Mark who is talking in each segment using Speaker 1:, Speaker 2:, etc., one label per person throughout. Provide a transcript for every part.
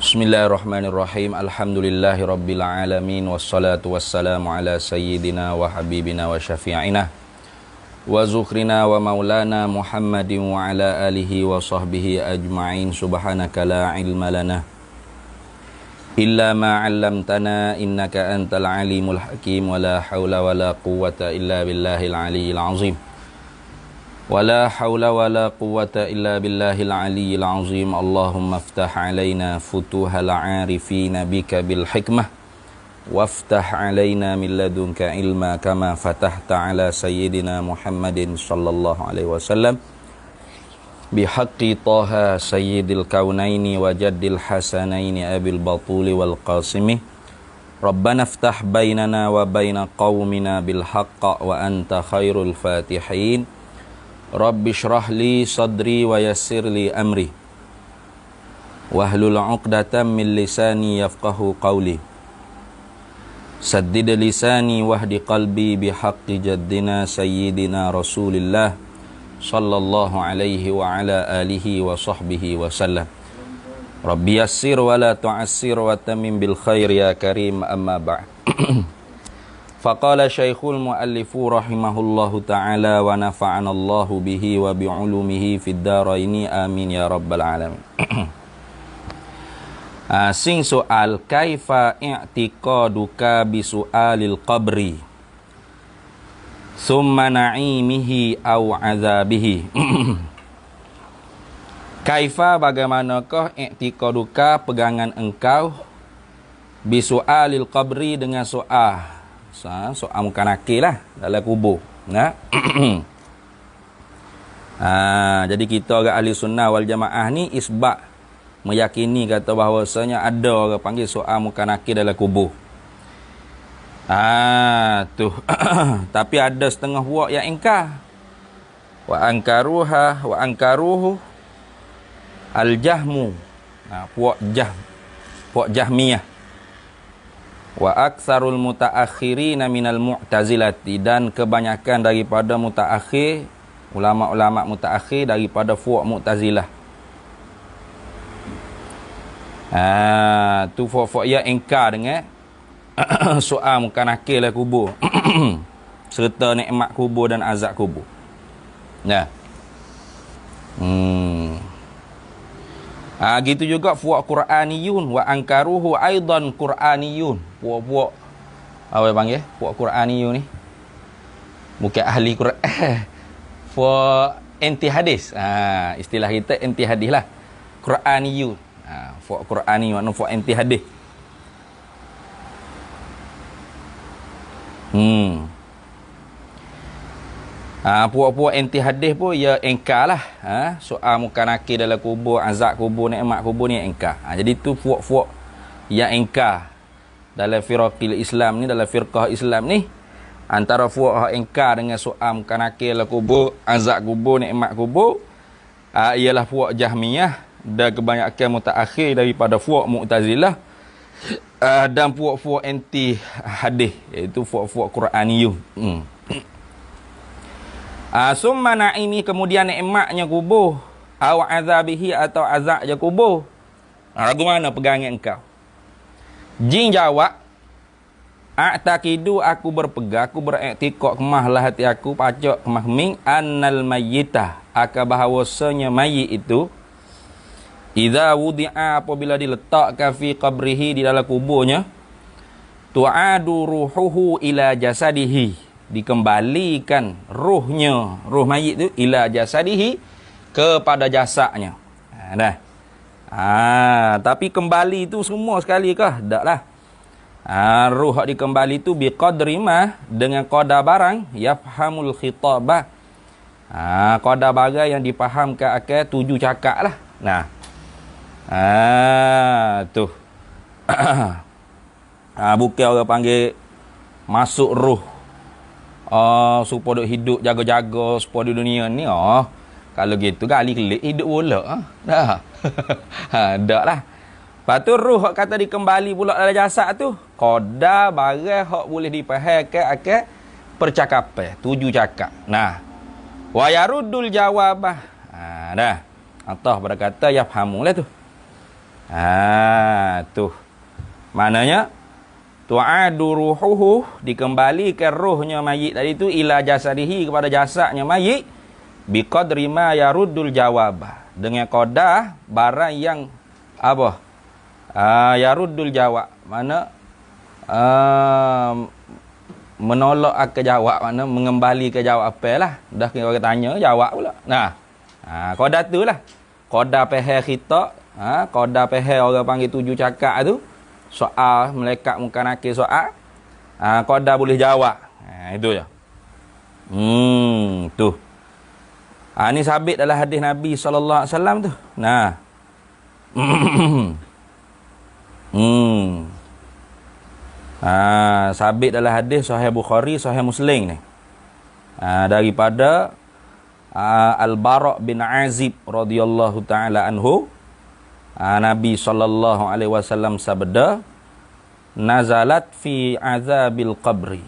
Speaker 1: Bismillahirrahmanirrahim. Alhamdulillahi rabbil alamin. Wassalatu wassalamu ala sayyidina wa habibina wa syafi'ina wa zukrina wa maulana Muhammadin wa ala alihi wa sahbihi ajma'in. Subhanaka la ilma lana illa ma 'allamtana innaka antal alimul hakim. Wa la hawla wa la quwwata illa billahil aliyyil azim. ولا حول ولا قوة إلا بالله العلي العظيم. اللهم افتح علينا فتوح العارفين بك بالحكمة وافتح علينا من لدنك علما كما فتحت على سيدنا محمد صلى الله عليه وسلم بحق طه سيد الكونين وجد الحسنين أبي البطول والقاسم. ربنا افتح بيننا وبين قومنا بالحق وأنت خير الفاتحين. Rabbi shrah li sadri wa yassir li amri wahlul 'uqdatam min lisani yafqahu qawli. Saddid lisani wahdi qalbi bihaqqi jaddina sayyidina Rasulillah sallallahu alaihi wa ala alihi wa sahbihi wa sallam. Rabbi yassir wa la tu'assir wa tamim bil khair ya karim, amma ba'd. Faqala syekhul muallifu rahimahullahu ta'ala wa nafa'ana Allahu bihi wa bi'ulumihi fid daraini amin ya rabbal alamin. Sing soal kaifa i'tiqaduka bi su'alil qabri summa na'imihi au azabihi. Kaifa, bagaimanakah i'tiqaduka, pegangan engkau, bi su'alil qabri, dengan soal muka nakir lah dalam kubur. Nah. Jadi kita orang ahli sunnah wal jamaah ni isbat, meyakini kata bahawasanya ada orang panggil soal muka nakir dalam kubur. Tu. Tapi ada setengah puak yang ingkar. Wa ankaruhu al-jahmu. Puak Jahmiyah. Wa aktsarul mutaakhirina minal mu'tazilati, dan kebanyakan daripada mutaakhir, ulama-ulama mutaakhir daripada fuq Mu'tazilah. Tu fuq yang ingkar dengan soal muka nakir lah kubur serta nikmat kubur dan azab kubur. Nah. Gitu juga fuaq Qur'aniyun wa ankaruhu aidan Qur'aniyun. Puak apa panggil? Puak Qur'aniyun ni bukan ahli Quran. Fuaq anti hadis. Istilah kita anti hadis lah. Qur'aniyun. Fuaq Qur'ani makna fuaq anti hadis. Puak-puak anti hadis pun ya engkar lah. Soal muka nakir dalam kubur, azab kubur, nikmat kubur ni engkar. Jadi tu puak-puak yang engkar dalam firqil Islam ni, dalam firqah Islam ni, antara puak yang engkar dengan soal muka nakir dalam kubur, azab kubur, nikmat kubur, ialah puak Jahmiyah dan kebanyakan mutaakhir daripada puak Mu'tazilah, dan puak-puak anti hadis, iaitu puak-puak Qur'aniyun. Summa na'imi, kemudian nikmatnya kubur, aw azabihi, atau azabnya kubur. Lagu mana pegangan engkau? Jin jawab, a'taqidu, aku berpegang, aku beriktikad, kemahlah hati aku, pacak kemah ming, annal mayyita, akan bahawasanya mayit itu, idza wudi'a, apabila diletakkan fi qabrihi, di dalam kuburnya, tu'adu ruhuhu ila jasadihi, dikembalikan ruhnya, ruh mayit tu, ila jasadihi, kepada jasadnya. Tapi kembali tu semua sekali kah? Taklah. Ruh dikembali tu biqadri ma, dengan qadar barang, yafhamul khitabah. Qadar barang yang dipahamkan akan tuju cakap lah. Tu. Bukan orang panggil masuk ruh supaya hidup jaga-jaga supaya di dunia ni. Kalau gitu kali kelik hidup pula. Dah. Dak lah. Lepas tu ruh kata dikembali pula dalam jasad tu, qadar barang hak boleh dipahamkan akan percakapan, tuju cakap. Wa yaruddul jawabah. Dah. Allah berkata yafhamulah tu. Tuh. Maknanya tu'adu ruhuhu, dikembalikan rohnya mayit tadi itu ila jasadihi, kepada jasadnya mayit, biqadri ma yaruddul jawab, dengan qadar barang yang apa? Yaruddul jawab. Mana menolak ke jawab, mana mengembali ke jawab apalah. Dah orang tanya jawab pula. Nah, qadar itulah. Qadar pehel kita, qadar pehel orang panggil tuju cakap tu. Soal malaikat muka nakir soal, qadar boleh jawab. Itu je. Tuh. Ni sabit dalam hadis Nabi sallallahu alaihi wasallam tu. Nah. Sabit dalam hadis Sahih Bukhari, Sahih Muslim ni. Daripada Al-Bara' bin Azib radhiyallahu taala anhu, Nabi sallallahu alaihi wasallam sabda, nazalat fi azabil qabri.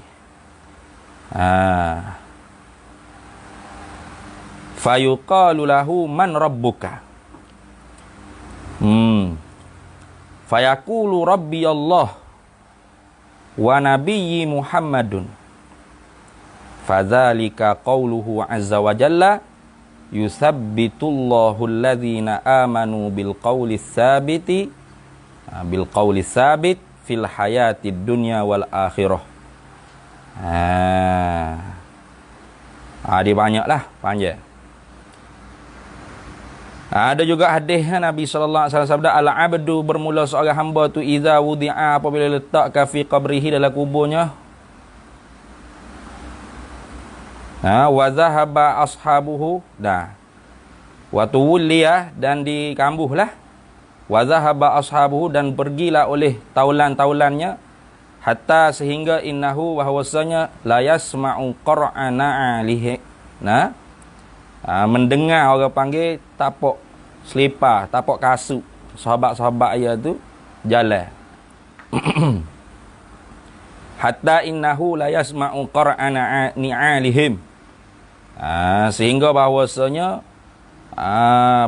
Speaker 1: Fayuqalu lahu man rabbuka. Fayaqulu rabbi Allah wa nabiyyi Muhammadun. Fadzalika qauluhu azza wa jalla, yusabbitullahu alladhina amanu bil qawli tsabiti fil hayatid dunya wal akhirah. Dia banyaklah, panjang. Ada juga hadis Nabi sallallahu alaihi wasallam sabda, al-abdu, bermula seorang hamba tu, idza wudi'a, apabila letak fi qabrihi, dalam kuburnya, wa zahaba ashabuhu, wa tuwliya, dan dikambuhlah, wa zahaba ashabuhu, dan pergilah oleh taulan-taulannya, hatta sehingga innahu, bahwasanya, la yasma'u qur'ana alihi, mendengar orang panggil tapak selipar, tapak kasut sahabat-sahabat ayah tu jalan. Hatta innahu la yasma'u qur'ana ni'alihim, sehingga bahawasanya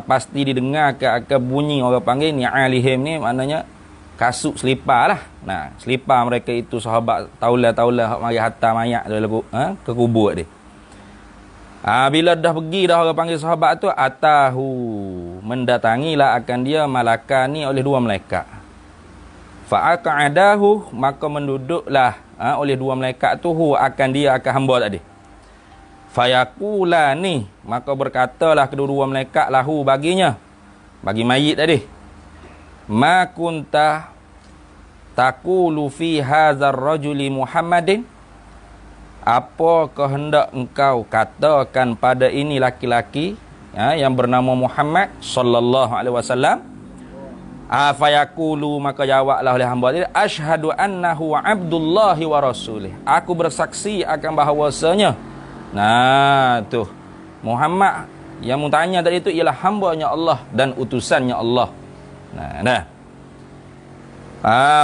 Speaker 1: pasti didengar ke bunyi orang panggil ni'alihim ni, maknanya kasut selipar lah. Selipar mereka itu sahabat taulah-taulah hak mari hantar mayat tu ke kubur dia. Bila dah pergi dah orang panggil sahabat tu, atahu, mendatangilah akan dia malakani, oleh dua malaikat. Fa'aqa'adahu, maka menduduklah oleh dua malaikat tu akan dia, akan hamba tadi. Fayaqulani, maka berkatalah kedua-dua malaikat lahu, baginya, bagi mayit tadi, ma kunta taqulu fi hadzal rajuli Muhammadin, apa kehendak engkau katakan pada ini laki-laki yang bernama Muhammad sallallahu alaihi wasallam? Fayaqulu, maka jawablah oleh hamba tadi, asyhadu annahu abdullahi wa rasulih, aku bersaksi akan bahawasanya tu Muhammad yang mutanya tadi itu ialah hamba-Nya Allah dan utusannya Allah.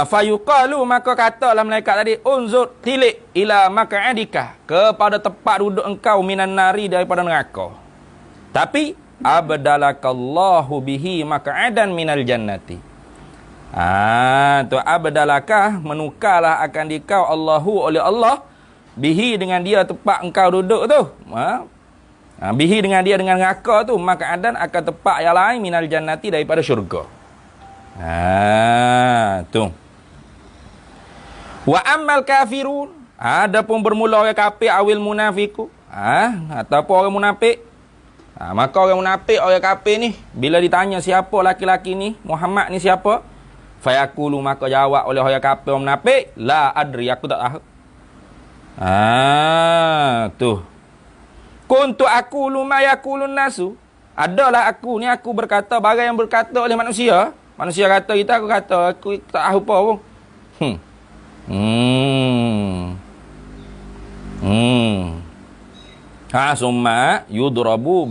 Speaker 1: Fayuqalu, maka katalah malaikat tadi, unzur, tilik, ila maq'adika, kepada tempat duduk engkau, minan nari, daripada neraka. Tapi abdalakallahu bihi maq'adan minal jannati. Tu abdalakah, menukarlah akan dikau Allahu, oleh Allah, bihi, dengan dia tempat engkau duduk tu, bihi, dengan dia, dengan neraka tu, maq'adan, akan tempat yang lain, minal jannati, daripada syurga. Tu. Wa ammal kafirun, adapun bermula orang kafir, awil munafiku, ataupun orang munafik, maka orang munafik, orang kafir ni, bila ditanya siapa laki-laki ni, Muhammad ni siapa, fayaqulu, maka jawab oleh orang kafir, orang munafik, la adri, aku tak tahu. Tu. Kuntu aqulu ma yaqulun nasu, adalah aku ni, aku berkata barang yang berkata oleh manusia. Manusia kata kita, aku kata, aku tak tahu apa pun. Summa yudrabu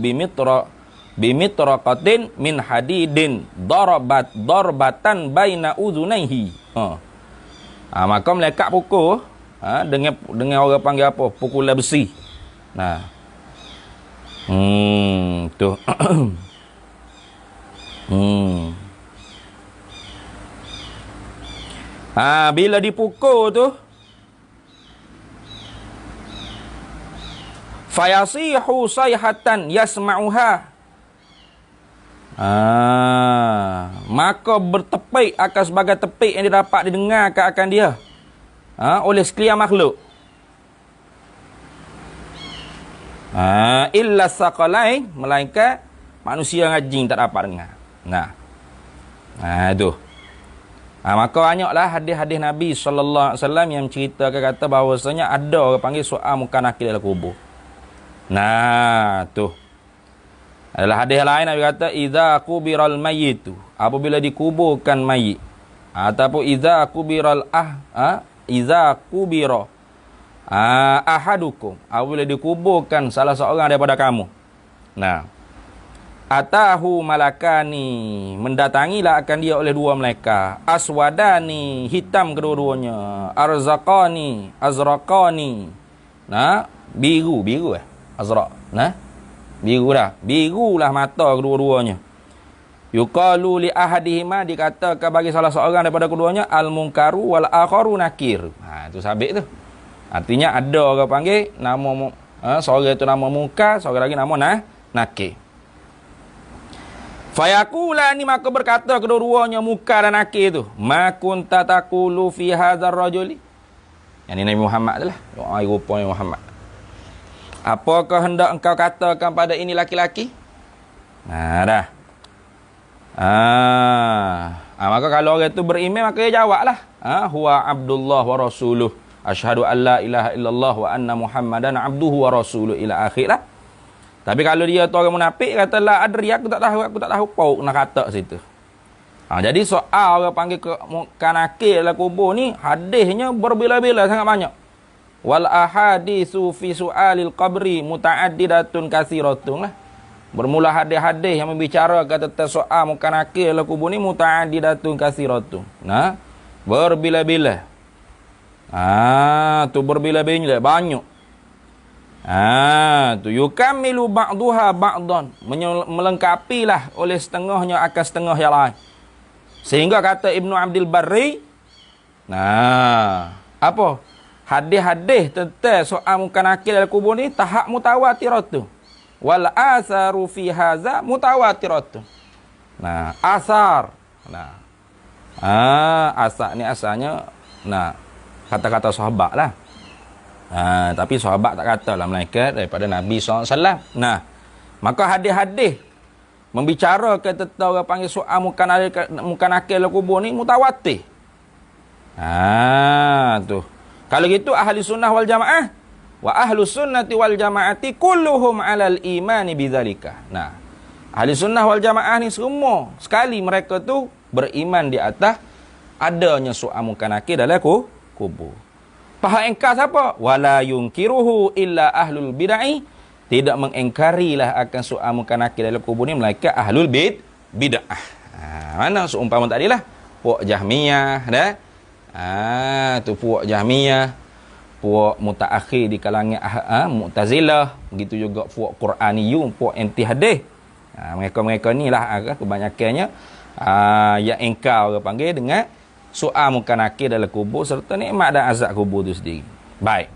Speaker 1: bimitraqatin min hadidin darbatan baina udhunaihi. Maka malaikat pukul dengan orang panggil apa? Pukulan besi. Tu. Bila dipukul tu, fayasihu sayhatan yasma'uha. Maka bertepik akan sebagai tepik yang dapat didengarkan akan dia oleh sekalian makhluk. Illa saqalain, melainkan manusia dengan jin tak dapat dengar. Itu. Maka banyaklah hadis-hadis Nabi sallallahu alaihi wasallam yang menceritakan kata bahawasanya ada orang panggil soal muka nakir dalam kubur. Tu. Adalah hadis lain Nabi kata idza qubiral mayyitu, apabila dikuburkan mayit, ataupun idza qubiral idza qubira ahadukum, apabila dikuburkan salah seorang daripada kamu. Atahu malakani, mendatangilah akan dia oleh dua malaikat. Aswadani, hitam kedua-duanya. Arzaqani, azraqani. Biru azraq. Birulah mata kedua-duanya. Yuqalu li ahadihima, dikatakan bagi salah seorang daripada keduanya al-munkaru wal akharu nakir. Itu sabit tu. Artinya ada orang panggil nama seorang itu nama munkar, seorang lagi nama nakir. Fayaqulani, maka berkata kedua-duanya munkar dan nakir tu, ma kunta taqulu fi hadzal rajuli. Yang ini Nabi Muhammad adalah doa rupanya Muhammad. Apakah hendak engkau katakan pada ini laki-laki? Maka kalau orang itu beriman, maka dia jawablah. Huwa Abdullah wa rasuluh. Asyhadu an la ilaha illallah wa anna Muhammadan abduhu wa rasuluh ila akhir lah. Tapi kalau dia tu orang munafik, kata la adri, aku tak tahu pau nak kata situ. Jadi soal orang panggil ke kanakir dalam kubur ni, hadisnya berbila-bila sangat banyak. Wal ahaditsu fi su'alil qabri muta'addidatun katsiratun lah. Bermula hadis-hadis yang membicarakan tentang soal muka nakir dalam kubur ni muta'addidatun katsiratun. Berbila-bila. Tu berbila-bila banyak. Tu yukammilu ba'daha ba'dan, melengkapilah oleh setengahnya akan setengah yang lain. Sehingga kata Ibnu Abdul Barri, apa? Hadis-hadis tentang soal muka nakir dalam kubur ni tahap mutawatiratu. Wal asaru fi hadza mutawatiratu. Asar. Asar ni asalnya kata-kata sahabat lah. Tapi sahabat tak kata lah, melainkan daripada Nabi SAW. Maka hadis-hadis membicarakan tentang orang panggil soal muka nakir dalam kubur ni mutawatir. Tu. Kalau gitu ahli sunnah wal jamaah wa ahlu sunnati wal jamaati kulluhum alal imani bidzalika. Ahli sunnah wal jamaah ni semua sekali mereka tu beriman di atas adanya soal muka nakir dalam kubur. Pahak engkar siapa? Wala yunkiruhu illa ahlul bid'ah. Tidak mengengkarilah akan soal muka nakir dalam kubur ni melainkan ahlul bid'ah. Mana seumpama tadi lah puak Jahmiyah tu puak Jahmiyah, puak mutaakhir di kalangan Mu'tazilah, begitu juga puak Quraniyun, puak anti hadis. Mereka ni lah kebanyakannya yang engkar orang panggil dengan soal muka nakir dalam kubur serta nikmat dan azab kubur tu sendiri. Baik.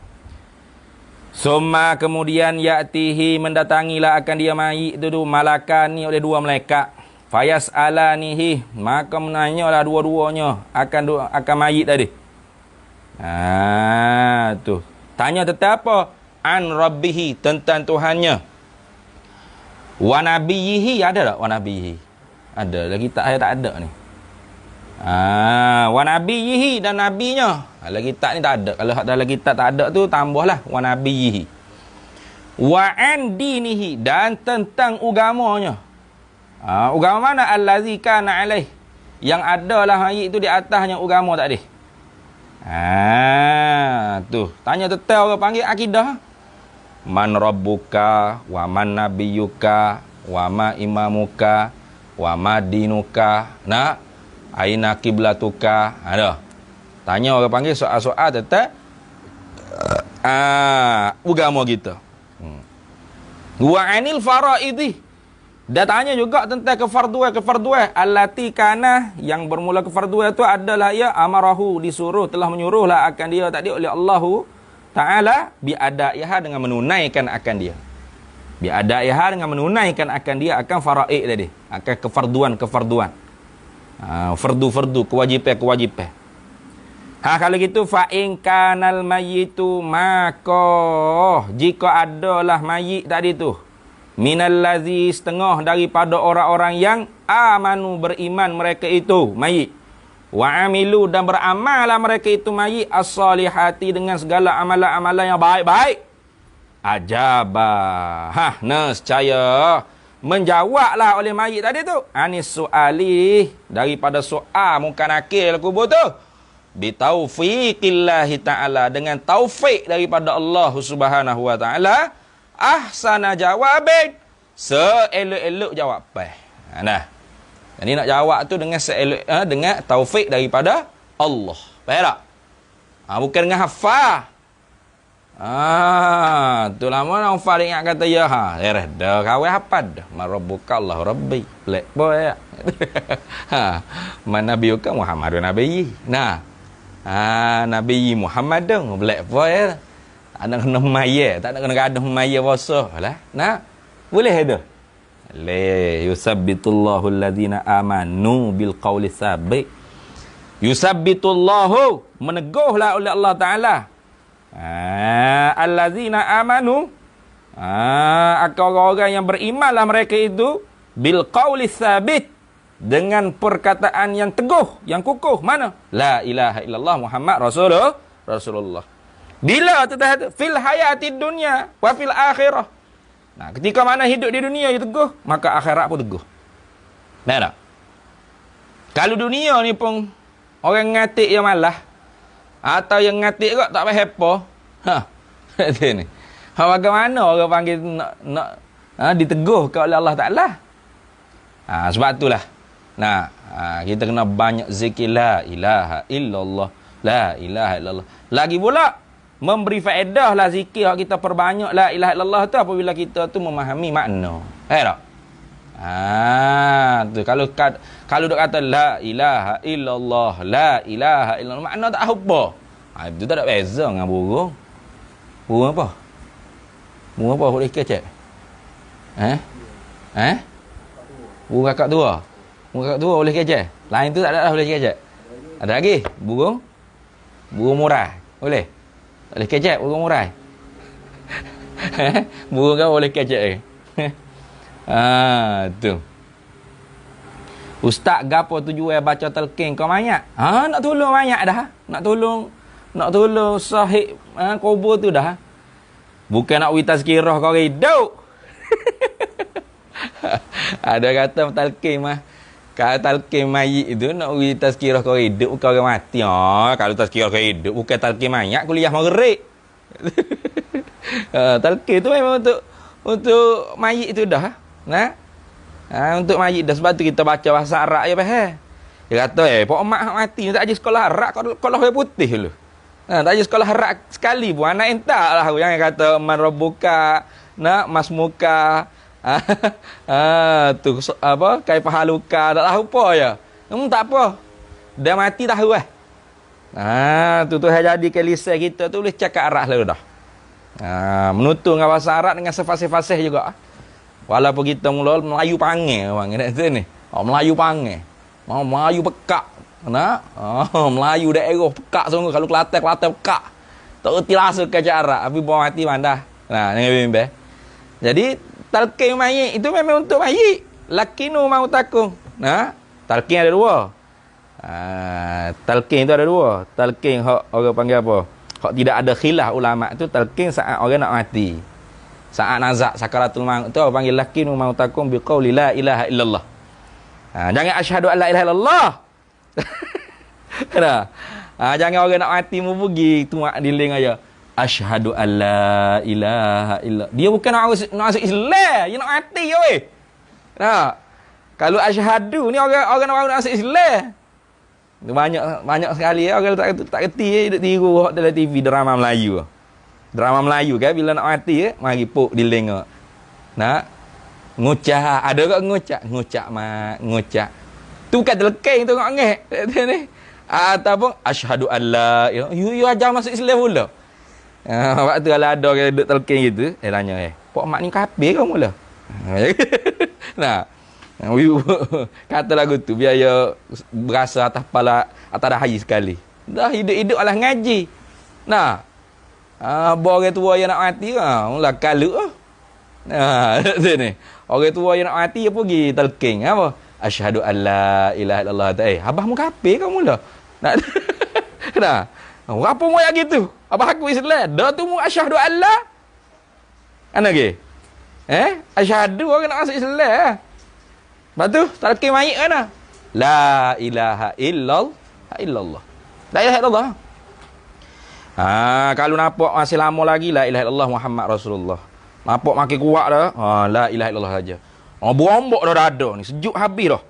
Speaker 1: Summa kemudian ya'tihi, mendatangilah akan dia mayit tu malakani oleh dua malaikat. Fayas alanihi, maka menanyalah dua-duanya akan mayit tadi. Tu. Tanya tentang apa? An rabbihi, tentang Tuhannya. Wa nabiyhi, ada tak wa nabiyhi? Ada, lagi tak tak ada ni. Wa nabiyhi, dan nabinya. Lagi tak ni tak ada. Kalau dalam kitab tak ada tu tambahlah wa nabiyhi. Wa an dinihi, dan tentang agamanya. Agama mana? Allazi kana alaih, yang adalah mayit itu di atasnya agama tadi. Tu tanya tentang orang panggil akidah. Man rabbuka wa man nabiyyuka wa ma imamuka wa ma dinuka aina kiblatuka. Ada. Tanya orang panggil soal-soal tentang agama kita. Wa anil faraidi, Dia tanya juga tentang kefarduan allati kana, yang bermula kefarduan itu adalah ia amarahu, disuruh, telah menyuruhlah akan dia tadi oleh Allah Ta'ala biadaiha, dengan menunaikan akan dia. Biadaiha, dengan menunaikan akan dia akan faraid tadi, akan kefarduan. Fardu, kewajipan. Kalau gitu fa in kanal mayyitu, maka jika adalah mayit tadi tu minallazi, setengah daripada orang-orang yang amanu, beriman mereka itu mayit, wa amilu, dan beramallah mereka itu mayit, as-salihati, dengan segala amalan-amalan yang baik-baik, ajabah, nescaya menjawablah oleh mayit tadi tu anis suali, daripada soal muka nakil kubur tu, bitaufiqillahi ta'ala, dengan taufik daripada Allah Subhanahu wa ta'ala, ahsana jawabin, seelok-elok jawapan. Nah, jadi nak jawab tu dengan dengan taufik daripada Allah. Faham tak? Bukan dengan hafal. Tu lama nak hafal ingat kata ya dah kawan hafal dah. Marabbuka Allah rabbi. Black boy ya. Man nabiyuka Muhammadun nabiyyi. Nah. Nabi Muhammad dong, black boy ya. Ada kena maya, tak nak kena gaduh maya puasa lah. Nah, boleh tu. Le yusabbitullahu alladhina amanu bil qawli sabit. Yusabbitullahu, meneguhlah oleh Allah Taala. Alladhina amanu, orang-orang yang berimanlah mereka itu bil qawli sabit, dengan perkataan yang teguh, yang kukuh. Mana? La ilaha illallah Muhammad Rasulullah. Bila tu fil hayatid dunya wa fil akhirah. Nah, ketika mana hidup di dunia itu teguh, maka akhirat pun teguh. Nah, tak? Kalau dunia ni pun orang ngatik yang malah, atau yang ngatik kok tak payah apa. Ni. Bagaimana orang panggil nak diteguh oleh Allah Taala? Sebab itulah. Nah, kita kena banyak zikir la ilaha illallah, la ilaha illallah. Lagi pula memberi faedah lah zikir yang kita perbanyak la ilaha illallah tu apabila kita tu memahami makna. Tak? Tu kalau dok kata la ilaha illallah, la ilaha illallah, makna tak apa. Itu tak ada beza dengan burung. Burung apa? Burung apa boleh kecek? Burung kakak tua. Burung kakak tua boleh kecek. Lain tu tak ada boleh kecek. Ada lagi? Burung murai. Boleh? Tak boleh kecek burung murai. Burung kau boleh kecek. Tu. Ustaz gapo tujuan baca talqin kau banyak? Nak tolong banyak dah. Nak tolong sahih kubur tu dah. Bukan nak wi tazkirah kau hidup. Ada kata talqin mah. Kalau talqin mayit itu nak wi tazkirah kau hidup, bukan orang mati. Kalau tazkirah kau hidup bukan talqin mayat, kuliah maghrib. Talqin tu memang untuk mayit itu dah. Nah. Untuk mayit dah, sebab tu kita baca bahasa Arab ya faham. Dia kata pok mak mati tak aja sekolah Arab, sekolah putih dulu. Tak aja sekolah Arab sekali pun anak entak lah yang kata man rabbuka, masmuka. Tu apa kaifahaluka, tak tahu apa ya. Tak apa. Dah mati tahu tu jadi ke lisan kita tu boleh cakap Arab lalu dah. Menutur dengan bahasa Arab dengan sefasih-fasih juga. Walaupun kita mula Melayu panggil orang kata tu ni. Melayu panggil. Melayu pekak. Melayu daerah pekak sungguh, kalau Kelantan pekak. Tak erti langsung ke Arab, tapi bawa mati mandah. Jangan bimbang. Jadi talqin mayit itu memang untuk mayit. Lakinu mautakum. Talqin ada dua. Talqin itu ada dua. Talqin hak orang panggil apa? Hak tidak ada khilaf ulama tu talqin saat orang nak mati. Saat nazak sakaratul maut tu orang panggil lakinu mautakum biqauli la ilaha illallah. Jangan asyhadu an la ilaha illallah. Jangan orang nak mati mu pergi tuak diling aja. Asyhadu an la ilaha illallah. Dia bukan nak masuk Islam, dia nak mati weh. Kalau asyhadu ni orang nak masuk Islam. Banyak sekali orang tak reti duk tiru dalam TV drama Melayu. Drama Melayu kan bila nak mati mari pok diling. Ngucak, ada kok ngucak mak, ngucak. Tu bukan telekeng tu ngok ngeh. Ni. Ataupun asyhadu alla you ajar masuk Islam pula. Waktu kalau ada orang duduk telekeng gitu, tanya pok mak ni kafir ke mula? Nah, kata lagu tu biar dia berasa atas kepala atas dahi sekali. Dah hidup-hidup alah ngaji. Nah, orang tua yang nak mati mula kalu. Tu ni. Orang tua yang nak mati apa pergi telking apa? Asyhadu alla ilaha illallah. Abah mu kafir ke mula? Nak nah. Apa mu yang gitu? Abah aku Islam. Dah tu mu asyhadu alla. Ana ke? Asyhadu orang nak masuk Islam. Lepas tu telking mayit mana? La ilaha illallah. La ilaha illallah. Kalau nampak masih lama lagi la ilaha illallah Muhammad Rasulullah. Nampak makin kuat dah. La ilaha illallah saja. Berombok dah dada ni. Sejuk habis dah.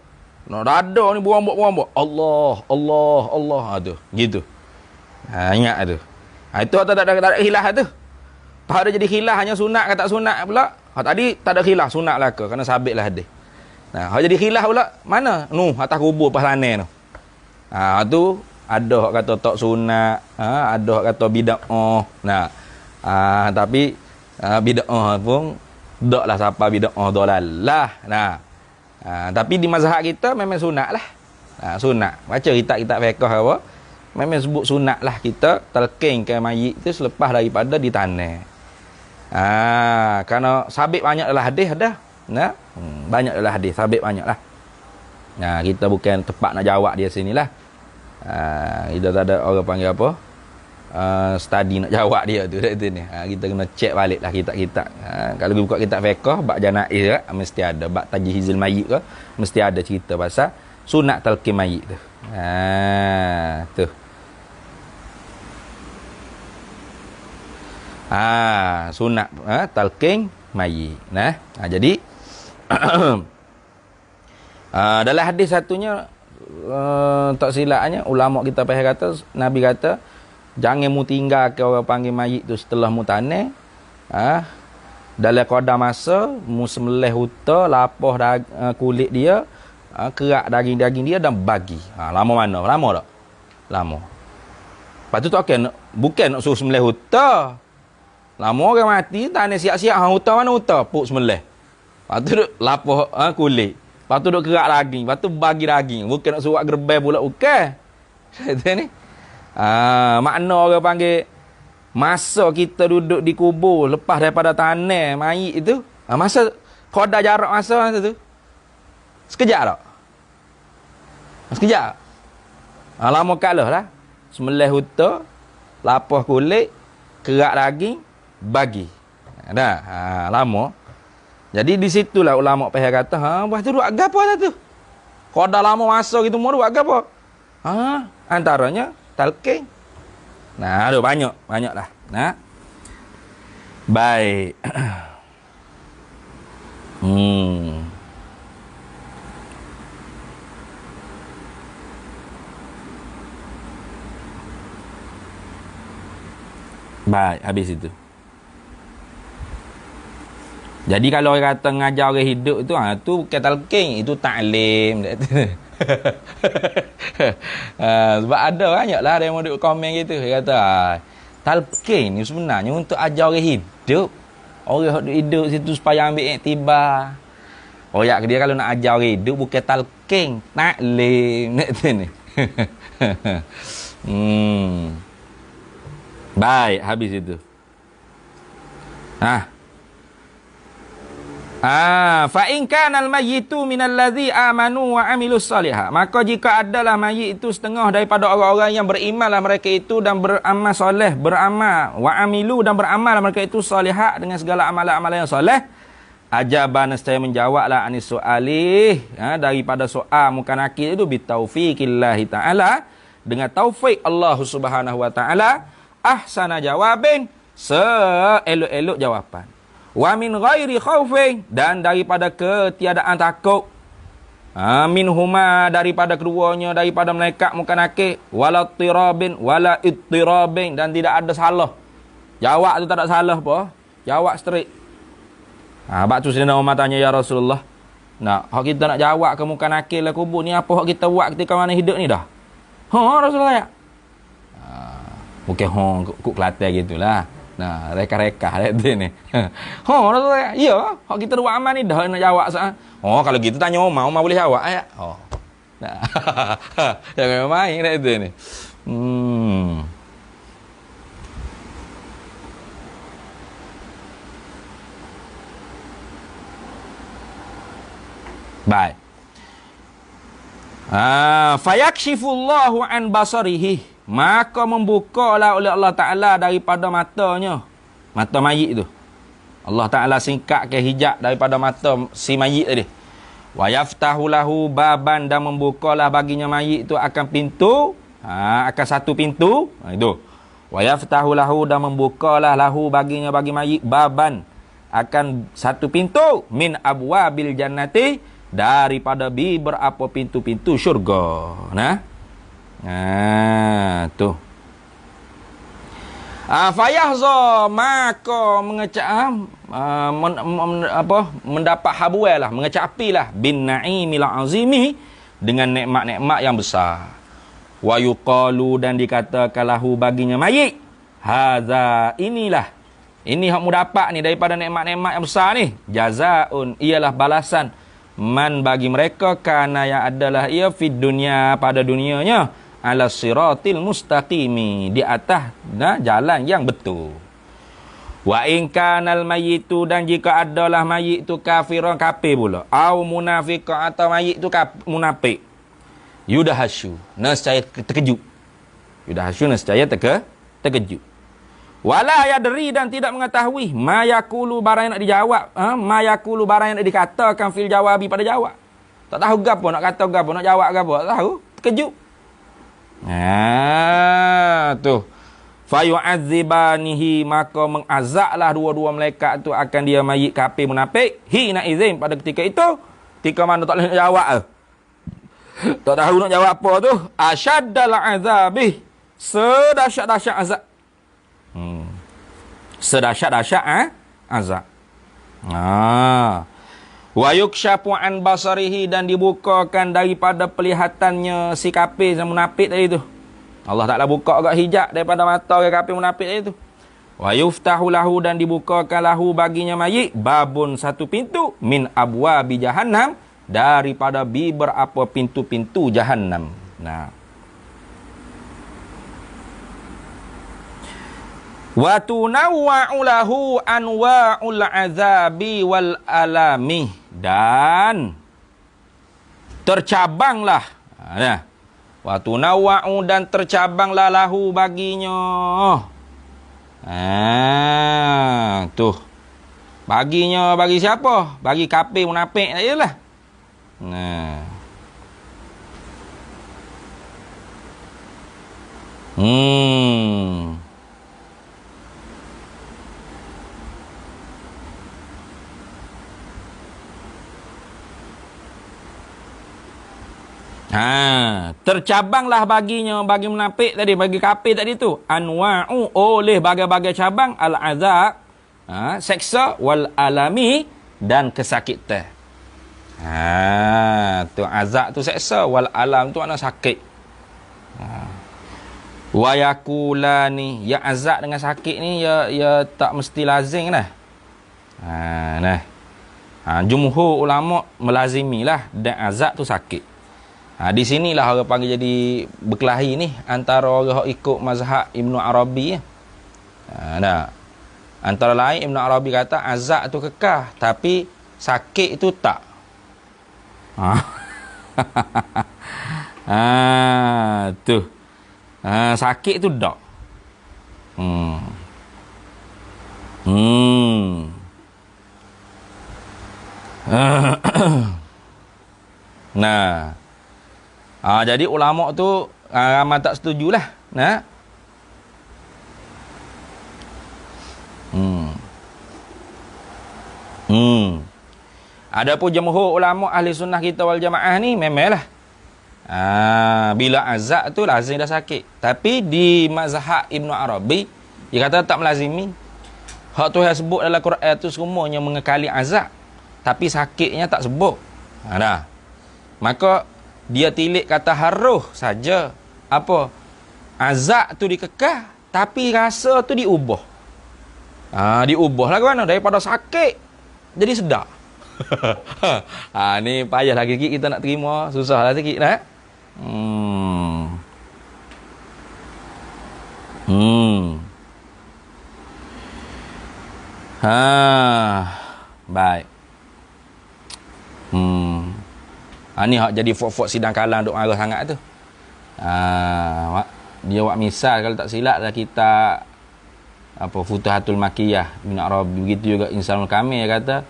Speaker 1: Dada ni berombok. Allah. Tu. Gitu. Ingat tu. Itu tak ada khilaf tu. Pak ada jadi khilaf hanya sunat ke tak sunat pula. Tadi tak ada khilaf sunat lah ke. Kerana sabit lah hadis. Nah, jadi khilaf pula. Mana? Atas kubur pas sana tu. Tu ada hak kata tak sunat. Ada hak kata bid'ah. Nah. Tapi bid'ah pun taklah siapa bid'ah dolalah. Nah. Tapi di mazhab kita memang sunat lah. Sunat. Baca kitab-kitab fiqh apa? Memang sebut sunat lah kita telkingkan mayit tu selepas daripada ditanam. Kerana sabit banyak dalam hadis ada. Nah, banyak dalam hadis sabit banyak lah. Nah, kita bukan tepat nak jawab dia sinilah. Kita tak ada orang panggil apa? Study nak jawab dia tu ni. Kita kena check balik lah kitab-kitab. Kalau buka kitab fiqh bab janaiz mesti ada, bab tajhizul mayyit ke mesti ada cerita pasal sunat talqin mayit tu. Tu. Sunat talqin mayit. Nah, jadi dalam hadis satunya tak silapnya ulama kita pernah kata, Nabi kata jangan mu tinggal ke orang panggil mayit tu setelah mu tanah. Dalam qadar masa mu sembelih unta, lapah kulit dia, kerak daging-daging dia dan bagi. Lama mana? Lama tak? Lama. Lepas tu tak bukan nak suruh sembelih unta. Lama orang mati tanah siap-siap unta mana unta? Puk sembelih. Lepas tu duk lapah kulit. Lepas tu duk kerak daging, lepas tu bagi daging. Bukan nak suruh gerbel pula, bukan. Kata ni. Makna orang panggil masa kita duduk di kubur lepas daripada tanah mayit itu, masa qadar jarak masa tu sekejap tak? Sekejap. Lama kalah lah. Sembelih unta, lapah kulit, kerak daging, bagi. Lama. Jadi di situlah ulama pihak kata, buat tu buat gapo dah tu? Qadar lama masa gitu mau buat gapo? Antaranya talqin. Nah, ada banyak lah. Nah. Baik. Baik, habis itu. Jadi kalau orang kata ngajar orang hidup tu, tu bukan talqin, itu taklim. Sebab ada banyak lah yang mau duduk komen gitu. Dia kata talqin ni sebenarnya untuk ajar orang hidup. Orang hidup situ supaya ambil iktibar. Royak dia kalau nak ajar orang hidup bukan talqin, taklim. Ni. Baik, habis itu. Fa in kana al-mayyitu minal ladzi amanu wa amilus salihah. Maka jika adalah mayit itu setengah daripada orang-orang yang berimanlah mereka itu dan beramal soleh, beramal wa amilu dan beramal mereka itu salihah dengan segala amalan-amalan yang soleh, ajaban nescaya menjawablah anis soalih, daripada soal mukanakir itu bitaufiqillah taala, dengan taufik Allah Subhanahu wa taala, ahsana jawabin, seelok-elok jawapan. Wa min ghairi khaufin, dan daripada ketiadaan takut, minhuma daripada keduanya, daripada malaikat mukanakir, wala tirabin wala ittirabin, dan tidak ada salah. Jawab tu tak ada salah apa? Jawab straight. Bak tu Sayyidina Umar tanya, ya Rasulullah, nak hak kita nak jawab ke muka nakil lah kubur ni, apa hak kita buat ketika mana hidup ni dah? Rasulullah ya. Mungkin kuk Kelantan gitulah. Nah, reka-reka dia ni. Rasulullah ya, hak kita buat amal ni dah nak jawab sah. Kalau gitu tanya Umar boleh jawab ya. Nah. Jangan main dia ni. Baik. Fayakshifullahu an basarihi, maka membukalah oleh Allah Ta'ala daripada matanya, mata mayit tu. Allah Ta'ala singkat ke hijab daripada mata si mayit tadi. Wa yaftahu lahu baban, dan membukalah baginya mayit tu akan pintu, akan satu pintu. Itu. Wa yaftahu lahu, dan membukalah lahu baginya bagi mayit baban, akan satu pintu min abwabil jannati, daripada beberapa pintu-pintu syurga. Tu. Fayahza, maka mengecap mendapat habuai lah, mengecapilah bin na'imil azimi, dengan nikmat-nikmat yang besar. Wa yuqalu, dan dikatakan lahu baginya mayit, hadza, inilah, ini hak mu dapat ni daripada nikmat-nikmat yang besar ni, jazaun, ialah balasan, man, bagi mereka, kana yang adalah ia fid dunia, pada dunianya, ala siratil mustaqimi, di atas jalan yang betul. Wa in kanal mayitu, dan jika adalah mayit tu kafiran, kafir pula, au munafiqan, atau mayit tu munafik, yudahasyu, nescaya terkejut. Yudahasyu, nescaya terkejut. Wala yadri, dan tidak mengetahui, ma yaqulu, barang yang nak dijawab, ma yaqulu, barang yang nak dikatakan fil jawabi, pada jawab. Tak tahu gapo nak kata, gapo nak jawab, gapo tak tahu, terkejut. Tu. Fayu'adzibanihi, maka mengazablah dua-dua malaikat tu akan dia mayit kafir munafik, hina izin, pada ketika itu, ketika mana tak boleh nak jawab, tak tahu nak jawab apa tu, asyaddal azabi, sedahsyat-dahsyat azab. Sedahsyat-dahsyat azab. Wa yukshafu an basarihi, dan dibukakan daripada pelihatannya si kafir dan munafik tadi tu. Allah Ta'ala buka agak hijab daripada mata orang kafir munafik tadi tu. Wa yuftahu lahu, dan dibukakan lahu baginya mayit babun, satu pintu, min abwabi jahannam, daripada beberapa pintu-pintu jahannam. Wa tunawwa'u lahu anwa'ul azabi wal alami, dan tercabanglah, wa tunawwa'u, dan tercabanglah lahu baginya, tu baginya, bagi siapa? Bagi kafir munafik sajalah. Tercabanglah baginya, bagi munafik tadi, bagi kafir tadi tu, anwa'u, oleh bagai-bagai cabang, al-azab, seksa, wal alami, dan kesakitan. Tu azab tu seksa, wal alam tu makna sakit. Wa yakulani, ya azab dengan sakit ni, ya tak mesti lazim lah. Jumhur ulama melazimilah, dan azab tu sakit. Di sinilah orang panggil jadi berkelahi ni, antara orang yang ikut mazhab Ibnu Arabi. Antara lain Ibnu Arabi kata azab tu kekal, tapi sakit itu tak. Tu. Sakit tu tak. Jadi ulama tu ramai tak setujulah. Adapun jumhur ulama ahli sunnah kita wal jamaah ni memanglah bila azab tu lazim dah sakit. Tapi di mazhab Ibnu Arabi dia kata tak melazimi. Hak Tuhan sebut dalam Quran tu semuanya mengekali azab. Tapi sakitnya tak sebut. Dah. Maka dia tilik kata haruh saja. Apa? Azab tu dikekal, tapi rasa tu diubah. Diubah lah ke mana? Daripada sakit jadi sedap. Ni payah lagi sikit kita nak terima. Susah lah sikit lah. Baik. Ni hak jadi fok-fok sidang kalang duk marah sangat tu. Dia buat misal kalau tak silap lah kita Futuhatul Makiyah bin Arabi, begitu juga Insanul Kamil kata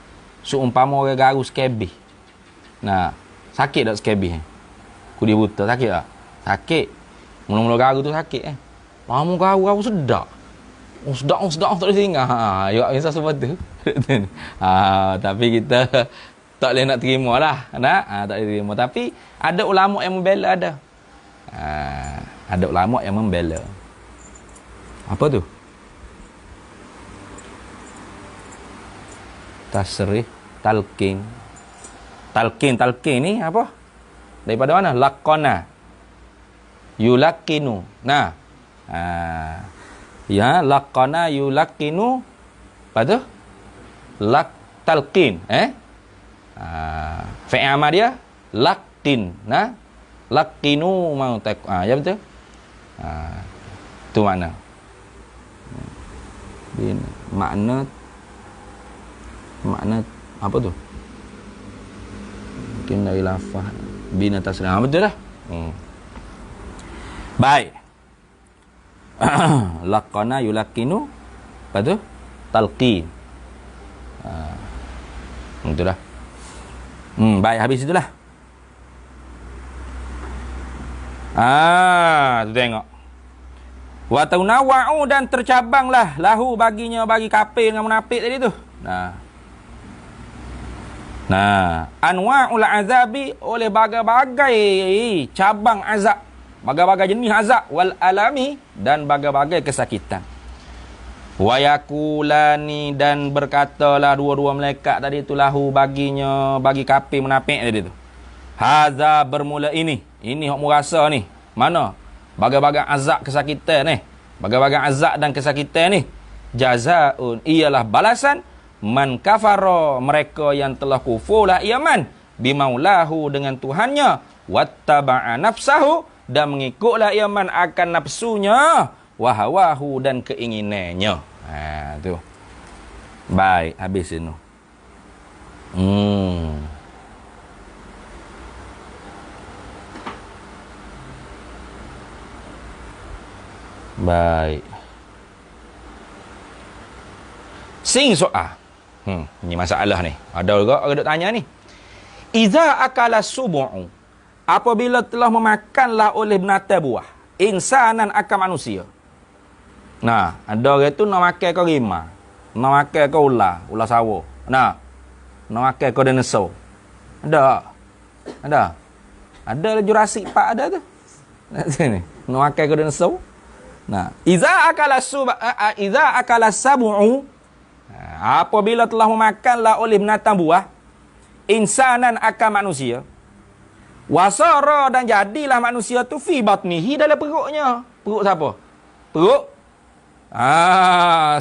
Speaker 1: seumpama orang garu skebih. Nah, sakit tak skebih? Kudi buta sakit tak? Sakit. Mula-mula garu tu sakit lama garu sedap. Sedap tak boleh tinggal. Ya misal seperti tu. Tapi kita tak boleh nak terima lah. Tak boleh terima. Tapi ada ulama yang membela ada. Ada ulama yang membela. Apa tu? Tasrih, talqin. Talqin ni apa? Daripada mana? Laqana. Yulaqinu. Nah. Ya, laqana yulaqinu. Apa tu? Talqin, fi'il amal dia laqin. Nah. Laqinu mau tak. Ya betul? Tu makna. Makna apa tu? Mungkin dari lafaz bina tasrih. Betul lah. Baik. Laqana yulaqinu. Apa tu? Talqin. Betul lah. Baik, habis itulah. Tu tengok. Wa taunawa'u, dan tercabanglah lahu baginya, bagi kafir dengan munafik tadi tu. Nah, anwa'ul azabi, oleh bagai-bagai cabang azab, bagai-bagai jenis azab, wal alami, dan bagai-bagai kesakitan. Wa yakulani, dan berkatalah dua-dua malaikat tadi tu lahu baginya, bagi kafir munafik tadi tu. Haza, bermula ini hok mu rasa ni. Mana? Bagai-bagai azab kesakitan ni. Bagai-bagai azab dan kesakitan ni. Jazaun, ialah balasan man kafara, mereka yang telah kufur lah iaman bimaulahu, dengan Tuhannya, wattaba'a nafsahu, dan mengikutlah iaman akan nafsunya, wahawahu, dan keinginannya. Tu. Baik, habis ini. Baik. Sing soal. Ni masalah ni. Ada juga orang duk tanya ni. Iza akala subu'u, apabila telah memakanlah oleh binatang buah insanan akan manusia. Nah, ada orang tu nak makan kau rimau, nak makan kau ular sawo. Nak makan kau dinosaur. Ada lah Jurassic Park ada tu. Sini. Nak makan kau dinosaur. Nah, iza akala sab'u, apabila telah memakanlah oleh binatang buah insanan akan manusia, wasara, dan jadilah manusia tu fi batnihi, dalam perutnya. Perut siapa? Perut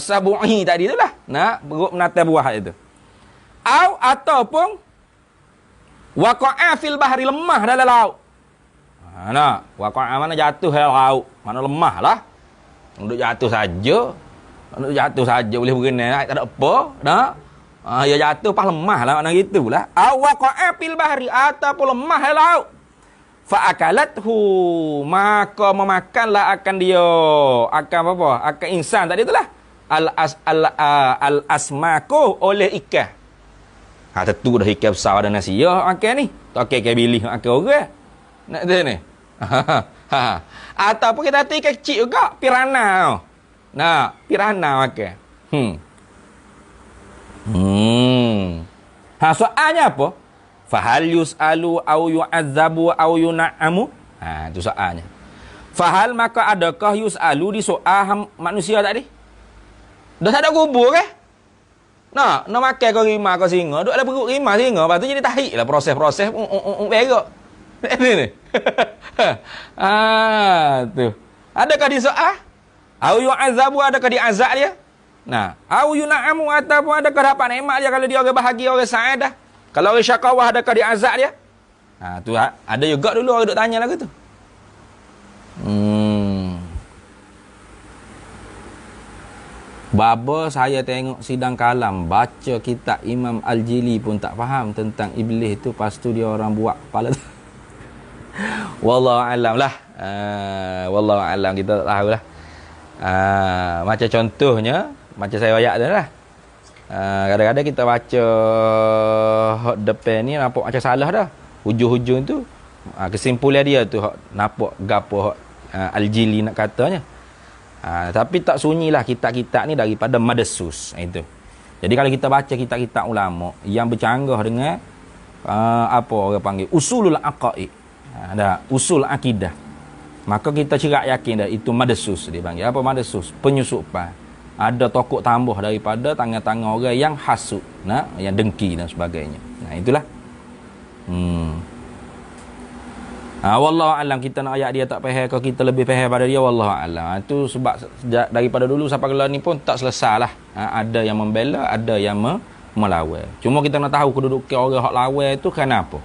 Speaker 1: sab'uhi tadi tu lah. Nah, perut binatang buah itu. Ataupun waqa'a fil bahri, lemah dalam laut. Waqa'a mana jatuh dalam laut, mana lemah lah. Untuk jatuh saja boleh berenang, tak ada apa. Ya jatuh pas lemah lah, makna gitulah. Waqa'a fil bahri, ataupun lemah dalam laut. Fa akalathu, maka memakanlah akan dia, akan apa? Akan insan tadi itulah. Al asmaku, oleh ikan. Tentu dah ikan besar dan nasi ya makan ni. Tak ikan bilis makan orang. Nak tahu ni. Ataupun kita hati ikan kecil juga, piranha. Nah, piranha makan. Soalnya apa? Fahal yus'alu au yu'azzabu au yuna'amu. Itu soalnya. Fahal, maka adakah yus'alu, disoal manusia tadi? Dah tak ada kubur ke? Nak makan kau rimah kau singa, duk dalam perut rimah singa, lepas tu jadi tahi lah proses-proses berak. Ni. Tu. Adakah di soal? Au yu'azabu, adakah diazab dia? Nah, au yuna'amu, ataupun adakah dapat nikmat dia kalau dia orang bahagia, orang saadah? Kalau orang syakawah, adakah diazab dia? Tu ada juga dulu orang duk tanya lagu tu. Baba saya tengok sidang kalam, baca kitab Imam Al-Jili pun tak faham tentang iblis tu, lepas tu dia orang buat kepala tu. Wallahu alam lah. Wallahu alam, kita tak tahu lah. Macam contohnya, macam saya ayat tu lah. Kadang-kadang kita baca hak depan ni nampak macam salah dah. Hujung-hujung tu kesimpulan dia tu hak nampak gapo hak Al-Jili nak katanya. Tapi tak sunyilah kitab-kitab ni daripada Madsus itu. Jadi kalau kita baca kitab-kitab ulama yang bercanggah dengan apa orang panggil usulul aqaid, ada usul akidah, maka kita cerak yakin dah itu Madsus dia panggil. Apa Madsus? Penyusupan. Ada tokok tambah daripada tangan-tangan orang yang hasud, yang dengki dan sebagainya. Itulah. Wallahu alam, kita nak ayat dia tak faham ke kita lebih faham pada dia, wallahu alam. Itu sebab daripada dulu sampai kelar ni pun tak selesailah. Ada yang membela, ada yang melawan. Cuma kita nak tahu kedudukan orang hak lawan tu kenapa.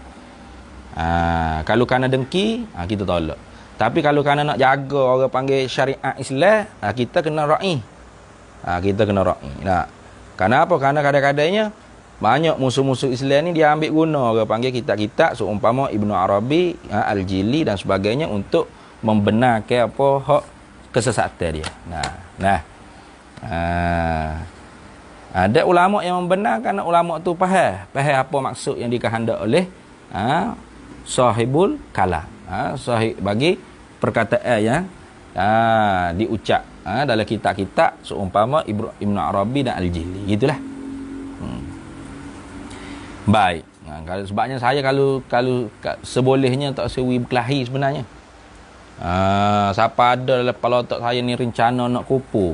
Speaker 1: Kalau kerana dengki, kita tolak. Tapi kalau kerana nak jaga orang panggil syariat Islam, kita kena ra'i. Kita kena ra'i. Kenapa? Kerana kadang-kadangnya banyak musuh-musuh Islam ni dia ambil guna orang panggil kitab-kitab seumpama Ibnu Arabi, Al-Jili dan sebagainya untuk membenarkan apa hak kesesatan dia. Ada ulama yang membenarkan, ulama tu faham apa maksud yang dikehendak oleh sahibul kalam. Sahib bagi perkataan yang diucap dalam kitab-kitab seumpama Ibnu Arabi dan Al-Jili. Gitulah. Baik. Sebabnya saya kalau sebolehnya tak sewi berkelahi sebenarnya. Siapa ada dalam kepala otak saya ni rencana nak kupu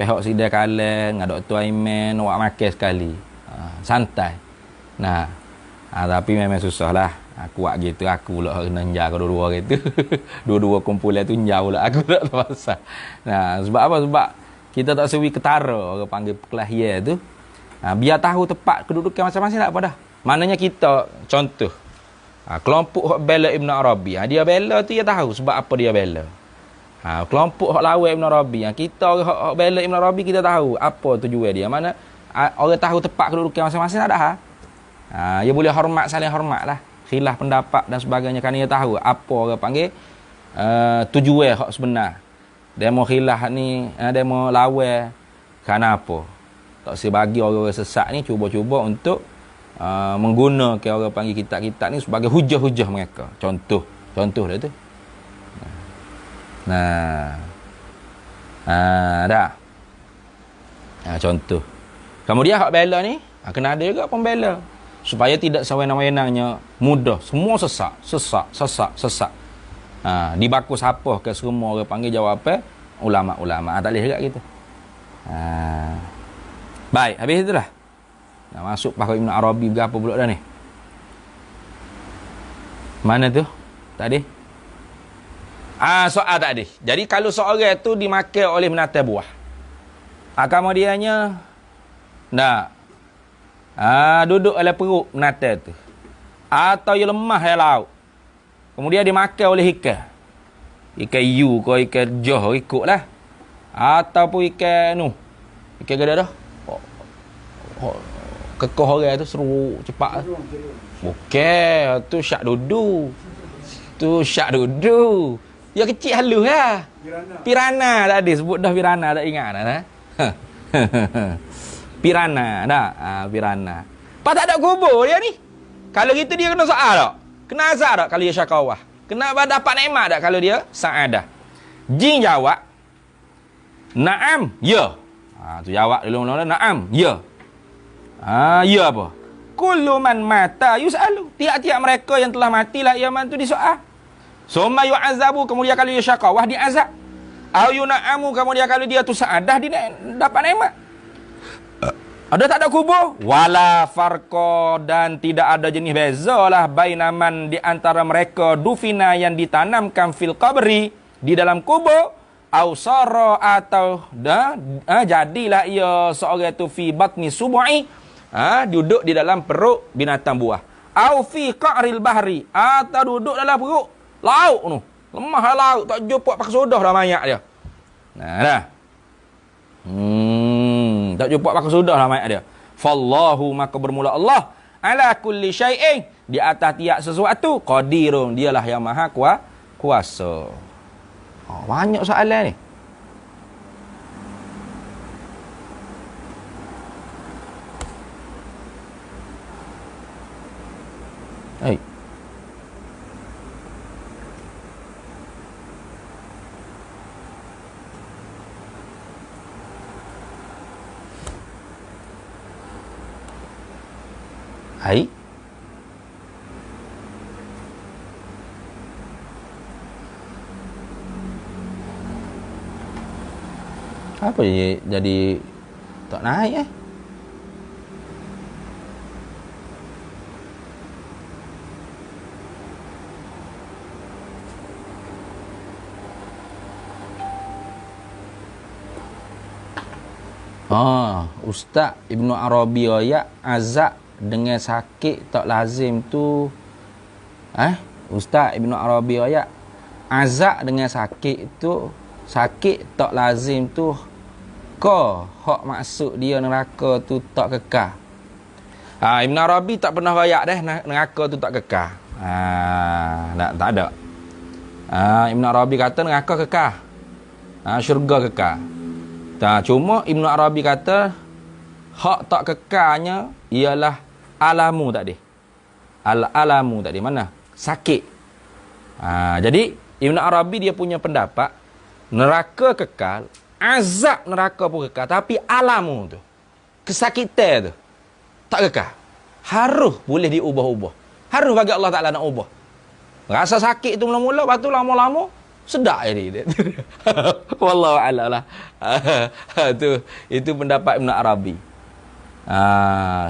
Speaker 1: pihak sidai kalang dengan Dr. Aiman nak makan sekali. Santai. Tapi memang susah lah. Aku buat gitu, aku pula kena jaga dua-dua gitu. Dua-dua kumpulan tu jauh pula aku tak tahu pasal. Sebab apa? Sebab kita tak sewi ketara orang panggil perkelahian tu. Biar tahu tepat kedudukan masing-masing tak apa dah. Maknanya kita contoh kelompok hak bela Ibn Arabi, dia bela tu dia tahu sebab apa dia bela. Kelompok hak lawan Ibn Arabi, kita orang hak bela Ibn Arabi kita tahu apa tujuan dia. Mana orang tahu tepat kedudukan masing-masing tak dah. Dia boleh hormat, saling hormat lah. Khilaf pendapat dan sebagainya kerana dia tahu apa orang panggil tujuan hak sebenar. Dia mau khilaf ni, dia mau lawan kerana apa? Tak sebagi orang-orang sesat ni cuba-cuba untuk menggunakan orang panggil kitab-kitab ni sebagai hujah-hujah mereka. Contoh dia tu. Dah. Contoh. Kemudian hak bela ni kena ada juga pembela supaya tidak sewenang-wenangnya mudah semua sesak. Dibaku siapa ke semua orang panggil jawab apa? Ulama-ulama. Tak boleh juga gitu. Baik, habis itulah. Masuk pakai Ibn Arabi berapa pula dah ni? Mana tu? Tadi? Soal tadi. Jadi kalau seorang tu dimakan oleh binatang buah, kemudiannya duduk oleh perut binatang tu, atau ia lemah yang laut, kemudian dimakan oleh ikan hiu ke ikan joh ikutlah, ataupun ikan gada dah. Kekoh orang tu seru cepat. Bukan, tu syak dudu. Dia kecil halus lah. Pirana tadi sebut dah pirana, tak ingat dah. Pirana dah. Pirana. Pas tak ada kubur dia ni. Kalau gitu dia kena soal tak? Kena azab tak kalau dia syakawah? Kena dapat nikmat tak kalau dia saadah? Jin jawab, "Naam, ya." Tu jawab dulu mula-mula, "Naam, ya." Ya apa? Kullu man mata yus'alu. Tiap-tiap mereka yang telah matilah iaman tu disoal. Summa yu'azabu, kemudian kalau dia syakawah diazab. Au yuna'amu, kemudian kalau dia tu saadah dia dapat nikmat. Ada tak ada kubur? Wala farqa, dan tidak ada jenis bezalah bainaman di antara mereka dufina yang ditanamkan fil qabri, di dalam kubur, au sara, atau jadilah ia seorang itu fi batni sub'i, duduk di dalam perut binatang buah, au fi qa'ril bahri, atau duduk dalam perut laut tu. Lemah laut, tak jumpa pakai sodah dah mayat dia. Nah. Tak jumpa pakai sodah lah mayat dia. Fallahu, maka bermula Allah, ala kulli syai'in, di atas tiap sesuatu, qadirun, dialah yang maha kuasa. Banyak soalan ni. Hai. Hai. Apa jadi tak naik Ustaz Ibnu Arabi ya azab dengan sakit tak lazim tu. Ustaz Ibnu Arabi ya azab dengan sakit tu, sakit tak lazim tu, ko hak maksud dia neraka tu tak kekal. Ibn Arabi tak pernah rayak dah neraka tu tak kekal. Tak ada. Ibn Arabi kata neraka kekal. Syurga kekal. Cuma Ibn Arabi kata hak tak kekalnya ialah alamu tadi. Alamu tadi mana? Sakit. Jadi Ibn Arabi dia punya pendapat neraka kekal, azab neraka pun kekal, tapi alamu tu, kesakitan tu tak kekal. Harus boleh diubah-ubah. Harus bagi Allah Ta'ala nak ubah. Rasa sakit tu mula-mula, lepas tu lama-lama sedap jadi. Wallahu a'lam lah. Itu pendapat Ibn Arabi.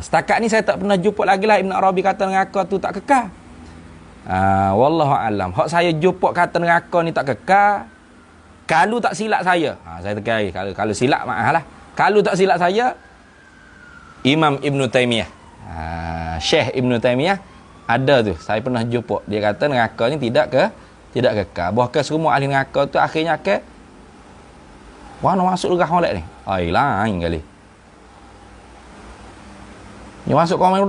Speaker 1: Setakat ni saya tak pernah jumpa lagi lah Ibn Arabi kata neraka tu tak kekal. Wallahu a'lam. Hak saya jumpa kata neraka ni tak kekal, kalau tak silap saya, saya tekai, kalau silap maaf lah. Kalau tak silap saya, Imam Ibn Taymiyah, Syekh Ibn Taymiyah ada tu, saya pernah jumpa. Dia kata neraka ni tidak kekal. Bahkan semua ahli neraka tu akhirnya nak masuk lurah molek ni. Lain kali. Dia masuk komen.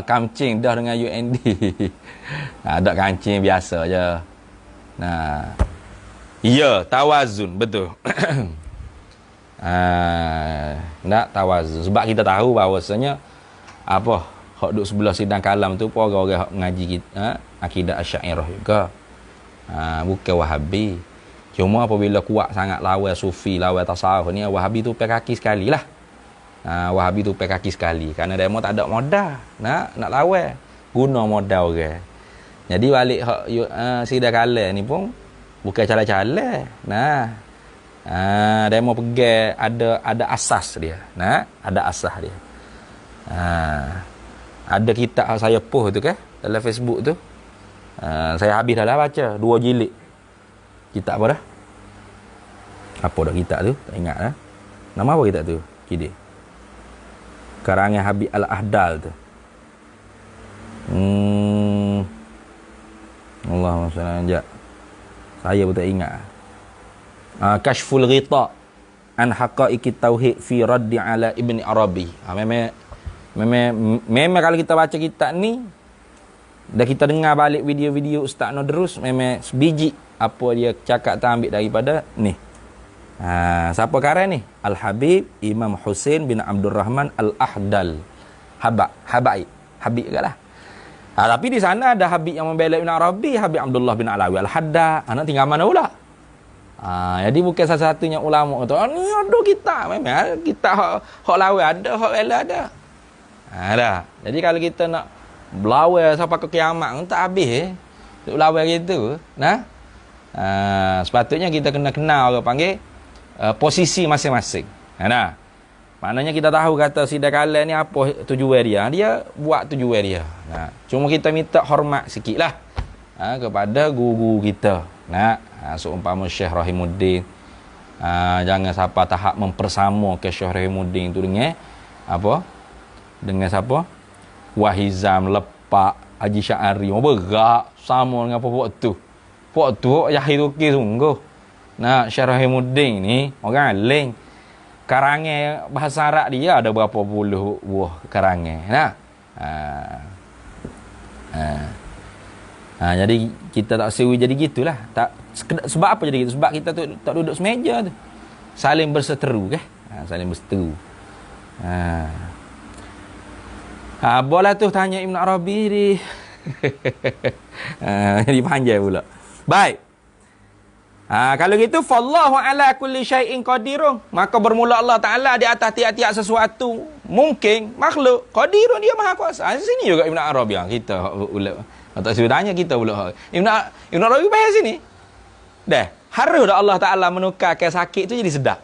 Speaker 1: Kancing dah dengan UND. Ada kancing biasa je. Ya, tawazun, betul. Nak tawazun. Sebab kita tahu bahawasanya hak duduk sebelah sidang kalam tu pun orang-orang hak mengaji kita, akidah Asy'ariyah juga. Bukan Wahabi. Cuma apabila kuat sangat lawan sufi, lawan tasawuf ni, Wahabi tu pakai kaki sekali lah. Wahabi tu pakai kaki sekali. Kerana demo tak ada modal nak lawan, guna modal orang. Jadi balik hak sidang kalam ni pun bukan cala-cala. Demo pegang ada asas dia. Ada asas dia. Ada kitab saya post tu kan dalam Facebook tu. Saya habis dah baca 2 jilid. Kitab apa dah? Apa dah kitab tu? Tak ingat dah. Nama apa kitab tu? Kide. Karangan Habib Al-Ahdal tu. Allahumma salli ala. Saya pun tak ingat. Kashful Ghita an Haqaiqit Tauhid fi Raddi ala Ibn Arabi. Memang kalau kita baca kitab ni dan kita dengar balik video-video Ustaz Nodrus, memang sebiji apa dia cakap tak ambil daripada ni. Siapa karang ni? Al-Habib Imam Husain bin Abdul Rahman Al-Ahdal. Habib ke lah. Tapi di sana ada Habib yang membela Ibn Arabi, Habib Abdullah bin Alawi Al-Haddad. Nak tinggal mana pula? Jadi bukan satu-satunya ulama kata, ni ada kita. Memang kita hak lawan ada, hak bela ada. Dah. Jadi kalau kita nak berlawan sampai ke kiamat, tak habis duk berlawan gitu. Nah. Sepatutnya kita kena kenal orang panggil posisi masing-masing. Nah. Maknanya kita tahu kata si Dakalan ni apa tujuan dia. Dia buat tujuan dia. Nah, cuma kita minta hormat sikitlah kepada guru kita. Nah, seumpama Syekh Rahimuddin. Jangan siapa tahap mempersama ke Syekh Rahimuddin tu dengan apa? Dengan siapa? Wahizam, Lepak, Haji Syahari. Berat sama dengan apa tu. Pok tu Yahid Uki sungguh. Nah, Syekh Rahimuddin ni orang alim. Karangan bahasa Arab dia ada berapa puluh buah karangan. Nah. Jadi kita tak seru jadi gitulah. Tak sebab apa jadi gitu? Sebab kita tu tak duduk semeja tu. Saling berseteru ke? Saling berseteru. Boleh tu tanya Ibn Arabi ni. Jadi panjang pula. Baik. Kalau gitu fallahu ala kulli syai'in qadirun, maka bermula Allah Taala di atas tiap-tiap sesuatu mungkin makhluk qadirun, dia maha kuasa. Sini juga Ibn Arabi kita tak suruh tanya kita pula. Ibn Arabi bahas sini. Dah, harus dah Allah Taala menukarkan sakit tu jadi sedap.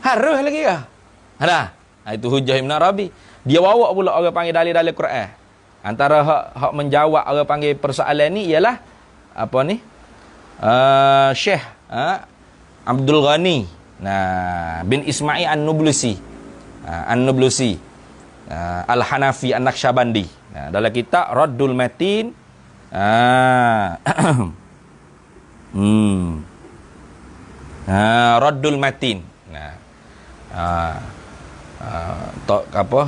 Speaker 1: Harus lagi ke? Dah. Itu hujah Ibn Arabi. Dia bawa pula orang panggil dalil-dalil Quran. Antara hak menjawab orang panggil persoalan ni ialah apa ni? Syekh Abdul Ghani bin Ismail An-Nablusi Al-Hanafi An-Naqsyabandi dalam kitab Raddul Matin Raddul Matin. Apa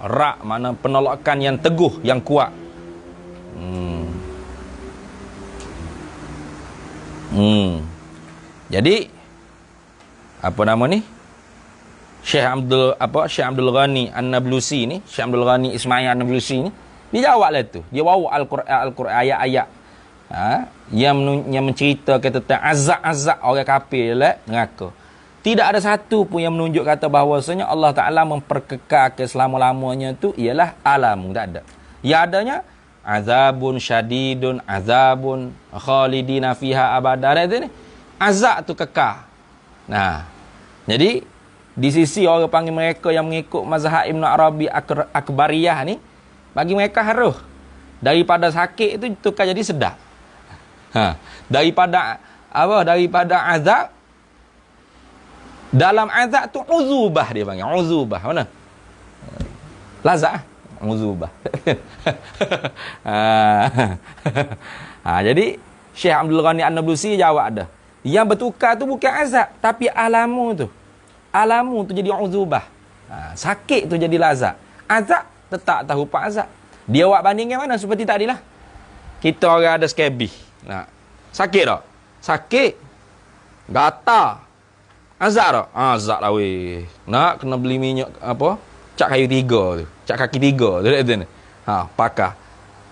Speaker 1: ra mana penolakan yang teguh, yang kuat. Jadi apa nama ni? Syekh Abdul Ghani An-Nablusi ni, Syekh Abdul Ghani Ismail An-Nablusi ni, dia jawablah tu. Dia bawa Al-Quran ayat-ayat yang menceritakan tentang azab-azab orang kafir dalam neraka. Tidak ada satu pun yang menunjuk kata bahawasanya Allah Taala memperkekalkan selama-lamanya tu ialah alam, tak ada. Ya adanya azabun syadidun, azabun khalidina fiha abada. Itu ni azab tu kekal. Nah, jadi di sisi orang panggil mereka yang mengikut mazhab Ibn Arabi Akbariyah ni, bagi mereka harus daripada sakit itu tukar jadi sedap. Daripada azab, dalam azab tu uzubah, dia panggil uzubah. Mana? Lazat. Uzubah. Jadi Syekh Abdul Ghani An-Nablusi jawab dah. Yang bertukar tu bukan azab, tapi alamu tu. Alamu tu jadi uzubah. Sakit tu jadi lazat. Azab tetap tahu pak azab. Dia buat bandingkan mana seperti tadi lah. Kita orang ada skabih. Sakit tak? Sakit. Gatal. Azab tak? Azab lah weh. Nak kena beli minyak apa? Cak kayu 3 tu. Cak kaki 3 tu dia. Pakar.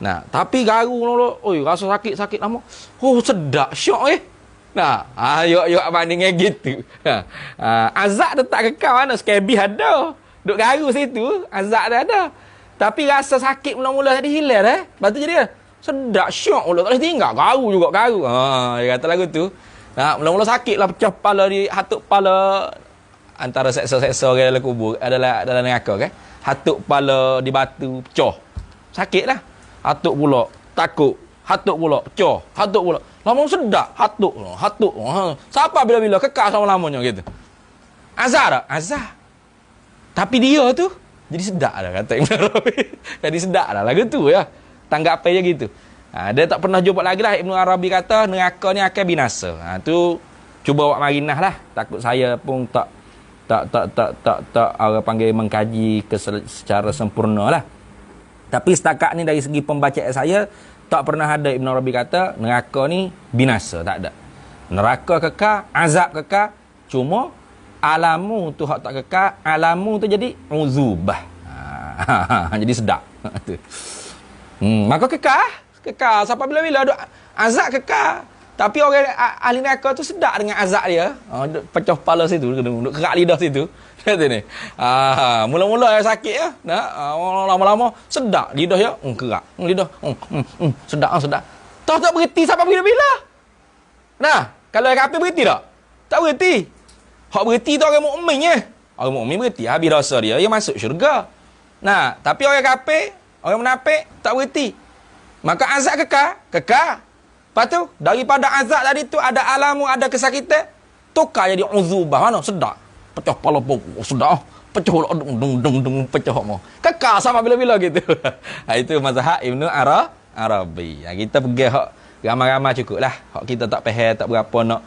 Speaker 1: Nah, tapi garu oi rasa sakit lama. Oh, sedap syok yuk bandingnya gitu. Azab tetap kekal mana? Skabih ada. Duk garu situ, azab dah ada. Tapi rasa sakit mula-mula tadi hilang Lepas tu jadi sedap syok pula, tak boleh tinggal. Garu juga garu. Dia kata lagu tu. Mula-mula sakit lah, pecah kepala di hatuk kepala. Antara seksa-seksa orang dalam kubur adalah dalam neraka kan. Hatuk kepala di batu pecah. Sakit lah. Hatuk pula takut. Hatuk pula pecah. Hatuk pula. Lama sedap. Hatuk. Siapa bila-bila kekal selama-lamanya gitu. Azab tak? Azab. Tapi dia tu jadi sedap lah kata Ibn Arabi. Jadi sedap lah lagu tu ya. Tanggapan dia gitu. Dia tak pernah jumpa lagi lah Ibn Arabi kata neraka ni akan binasa. Tu cuba buat marinah lah. Takut saya pun tak orang panggil mengkaji secara sempurna lah. Tapi setakat ni dari segi pembacaan saya, tak pernah ada Ibn Arabi kata neraka ni binasa, tak ada. Neraka kekal, azab kekal, cuma alamu tu hak tak kekal, alamu tu jadi uzubah. Jadi sedap. Maka kekal sampai bila-bila azab kekal. Tapi orang ahli neraka tu sedap dengan azab dia. Pecah kepala situ, duduk kerak lidah situ. Kata ni. Mula-mula yang sakit ya. Lama-lama sedap lidah dia. Kerak. Lidah. Sedap. Tak berhenti sampai bila-bila. Nah, kalau orang kafir berhenti tak? Tak berhenti. Hak berhenti tu orang mukmin je. Orang mukmin berhenti habis dosa dia masuk syurga. Nah, tapi orang kafir, orang munafik tak berhenti. Maka azab kekal. Lepas tu, daripada azab tadi tu ada alamu, ada kesakitan, tukar jadi uzubah. Mana? Sedap. Pecah kepala pun. Sedap. Pecah. Pecah. Kekal sama bila-bila gitu. Itu mazhab Ibnu Arabi. Kita pergi hak ramai-ramai cukup lah. Hak kita tak faham, tak berapa nak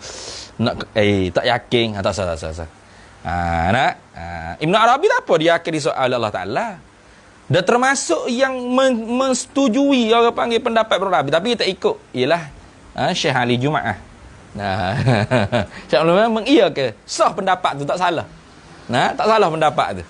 Speaker 1: tak yakin. Tak sah. Ibnu Arabi tak apa dia yakin di soal Allah Ta'ala. Dia termasuk yang mensetujui orang panggil pendapat Ibnu Arabi. Tapi kita ikut. Ialah Syekh Ali Jumaah. Syekh Ali Jumaah mengiyakan sah pendapat tu, tak salah. Tak salah pendapat tu.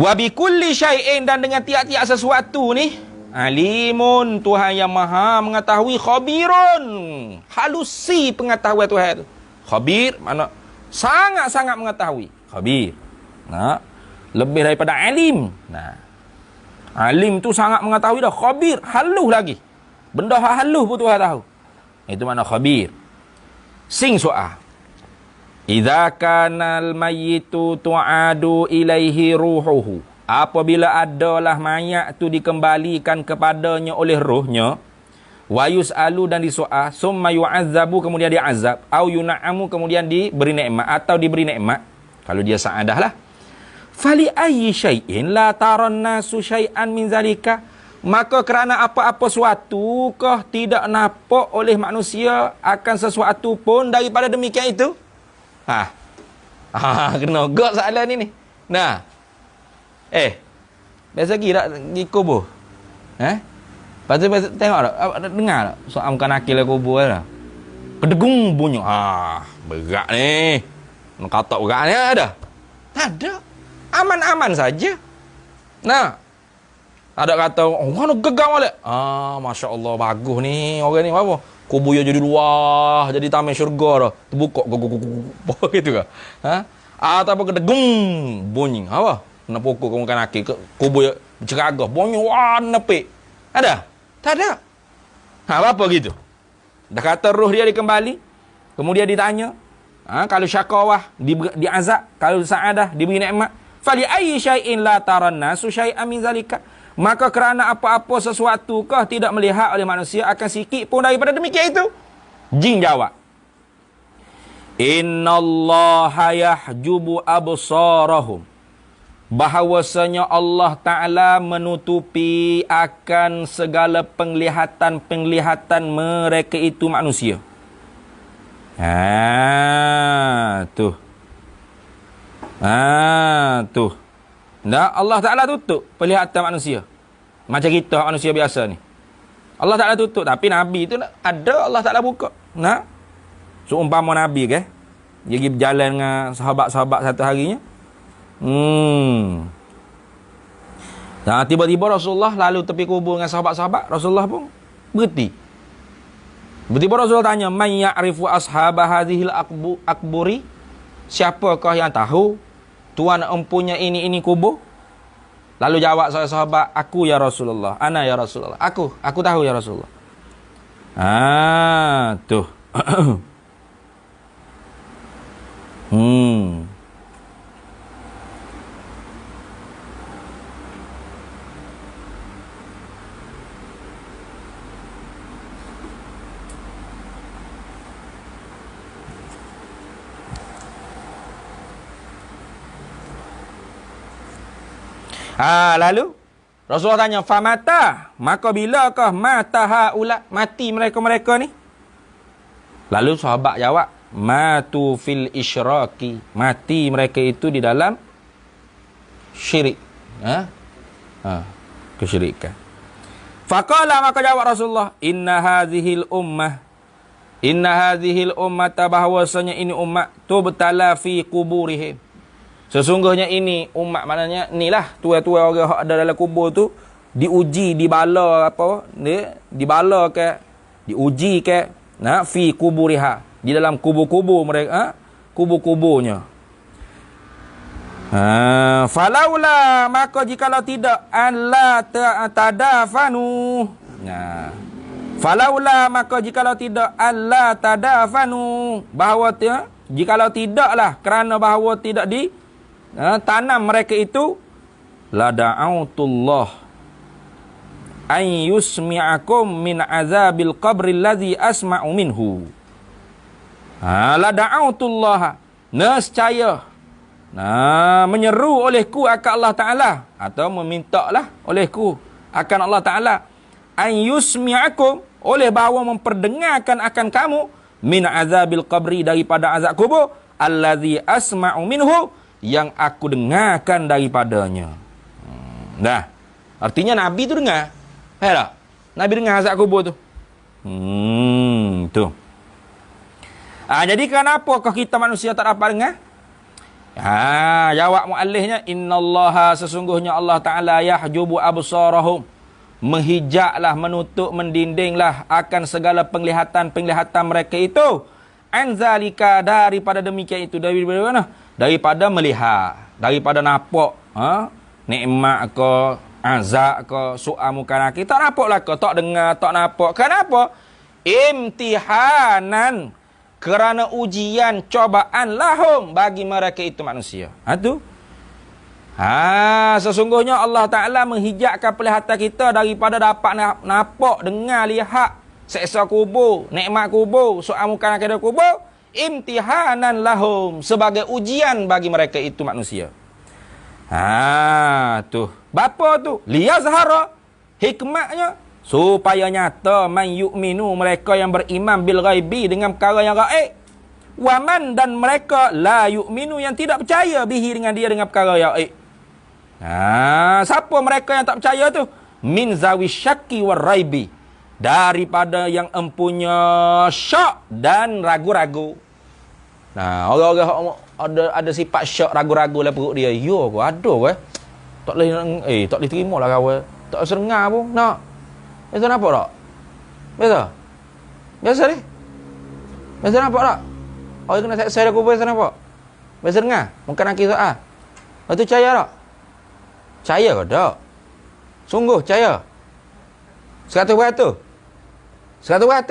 Speaker 1: Wa bi kulli syai'in, dan dengan tiap-tiap sesuatu ni, alimun, Tuhan yang maha mengetahui, khabirun, halusi pengetahuan Tuhan tu. Khabir makna sangat-sangat mengetahui. Khabir. Lebih daripada alim. Alim tu sangat mengetahui dah. Khabir, halus lagi. Benda halus pun Tuhan tahu. Itu makna khabir. Sing soal. Idza kanal mayyitu tu'adu ilaihi ruhuhu. Apabila adalah mayat tu dikembalikan kepadanya oleh rohnya, wa yus'alu, dan disoal, summa yu'azzabu, kemudian dia azab, au yuna'amu, kemudian diberi nikmat atau diberi nikmat. Kalau dia saadah lah. Fali ayyi syai'in la taran nasu syai'an min zalika. Maka kerana apa-apa suatu kah tidak nampak oleh manusia akan sesuatu pun daripada demikian itu. Kena gak soalan ni. Biasa pergi kubur. Lepas tu tengok tak? Dengar tak? Soal bukan akil kubur lah. Kedegung bunyi. Berat ni. Nak kata berat ni ada? Tak ada. Aman-aman saja. Ada kata, mana gegang balik? Masya Allah, bagus ni. Orang ni apa? Kubur dia jadi luar, jadi taman syurga dah. Terbuka. Gitu ke? Ataupun kedegung bunyi. Apa? Nak pokok kamu kan akil. Kubur dia berceragah. Bunyi, nepik. Ada? Tak ada. Apa gitu? Dah kata roh dia dikembali. Kemudian ditanya. Kalau syakawah, diazab. Kalau saadah, diberi nikmat. Fali ayyi syai'in la taran nasu syai'an min zalika. Maka kerana apa-apa sesuatu kah tidak melihat oleh manusia akan sikit pun daripada demikian itu. Jin jawab. Innallaha yahjubu absarahum. Bahawasanya Allah Ta'ala menutupi akan segala penglihatan mereka itu manusia. Tuh. Allah Ta'ala tutup penglihatan manusia. Macam kita manusia biasa ni. Allah Ta'ala tutup. Tapi Nabi tu ada, Allah Ta'ala buka. Seumpama Nabi ke? Dia pergi berjalan dengan sahabat-sahabat satu harinya. Tiba-tiba Rasulullah lalu tepi kubur dengan sahabat-sahabat. Rasulullah pun berhenti. Tiba-tiba Rasulullah tanya, man ya'rifu ashaba hadhil akburi? Siapakah yang tahu tuan empunya ini kubur? Lalu jawab sahabat, aku ya Rasulullah, ana ya Rasulullah. Aku tahu ya Rasulullah. Tuh. Lalu Rasulullah tanya, famata, maka bilakah mata haula, mati mereka-mereka ni? Lalu sahabat jawab, matu fil isyraki, mati mereka itu di dalam syirik. Kesyirikan. Faqala, maka jawab Rasulullah, inna hadhil ummah bahawasanya ini umat tubtala fi kuburihim. Sesungguhnya ini umat, maknanya inilah tua-tua orang yang ada dalam kubur tu diuji, dibala apa? Dibala ke, diuji ke, fi kuburiha, di dalam kubur-kubur mereka, kubur-kuburnya. Falaula, maka jikalau tidak, alla tadafanu. Falaula, maka jikalau tidak, alla tadafanu, bahawa jikalau tidaklah kerana bahawa tidak tanam mereka itu, la da'autullah an yusmi'akum min azabil qabri allazi asma'u minhu. La da'autullah, nescaya menyeru olehku akan Allah Ta'ala, atau memintalah olehku akan Allah Ta'ala, an yusmi'akum, oleh bahawa memperdengarkan akan kamu, min azabil qabri, daripada azab kubur, allazi asma'u minhu, yang aku dengarkan daripadanya. Dah, artinya Nabi tu dengar. Tak? Nabi dengar azab kubur tu. Tu. Jadi kenapakah kita manusia tak dapat dengar? Jawab muallifnya, innallaha, sesungguhnya Allah Ta'ala, yahjubu absarahum, menghijaklah, menutup, mendindinglah akan segala penglihatan mereka itu, anzalika, daripada demikian itu, daripada mana? Daripada melihat, daripada nampak nikmat ke, azab ke, su'a muka nakir, tak nampaklah ke, tak dengar, tak nampak. Kenapa? Imtihanan, kerana ujian, cobaan, lahum, bagi mereka itu manusia. Sesungguhnya Allah Ta'ala menghijakkan penglihatan kita daripada dapat nampak, dengar, lihat seksa kubur, nikmat kubur, soal muka nakir kubur, imtihanan lahum, sebagai ujian bagi mereka itu manusia. Bapa tu? Liyazhara, hikmahnya, supaya nyata, man yu'minu, mereka yang beriman, bil ghaibi, dengan perkara yang gaib, waman, dan mereka la yu'minu, yang tidak percaya, bihi, dengan dia, dengan perkara yang gaib. Siapa mereka yang tak percaya tu? Min zawi syakki war raibi, daripada yang empunya syak dan ragu-ragu. Orang-orang ada sifat syak, ragu-ragu lah perut dia. Yo, aku ada ke? Tak boleh terima lah kau. Tak serengah pun. Nak. Biasa nampak tak? Biasa? Biasa ni? Biasa nampak tak? Orang kena saya aku biasa nampak? Biasa dengar? Mungkin nak kisah. Lepas tu percaya tak? Percaya ke tak? Sungguh percaya? 100%? 100% ke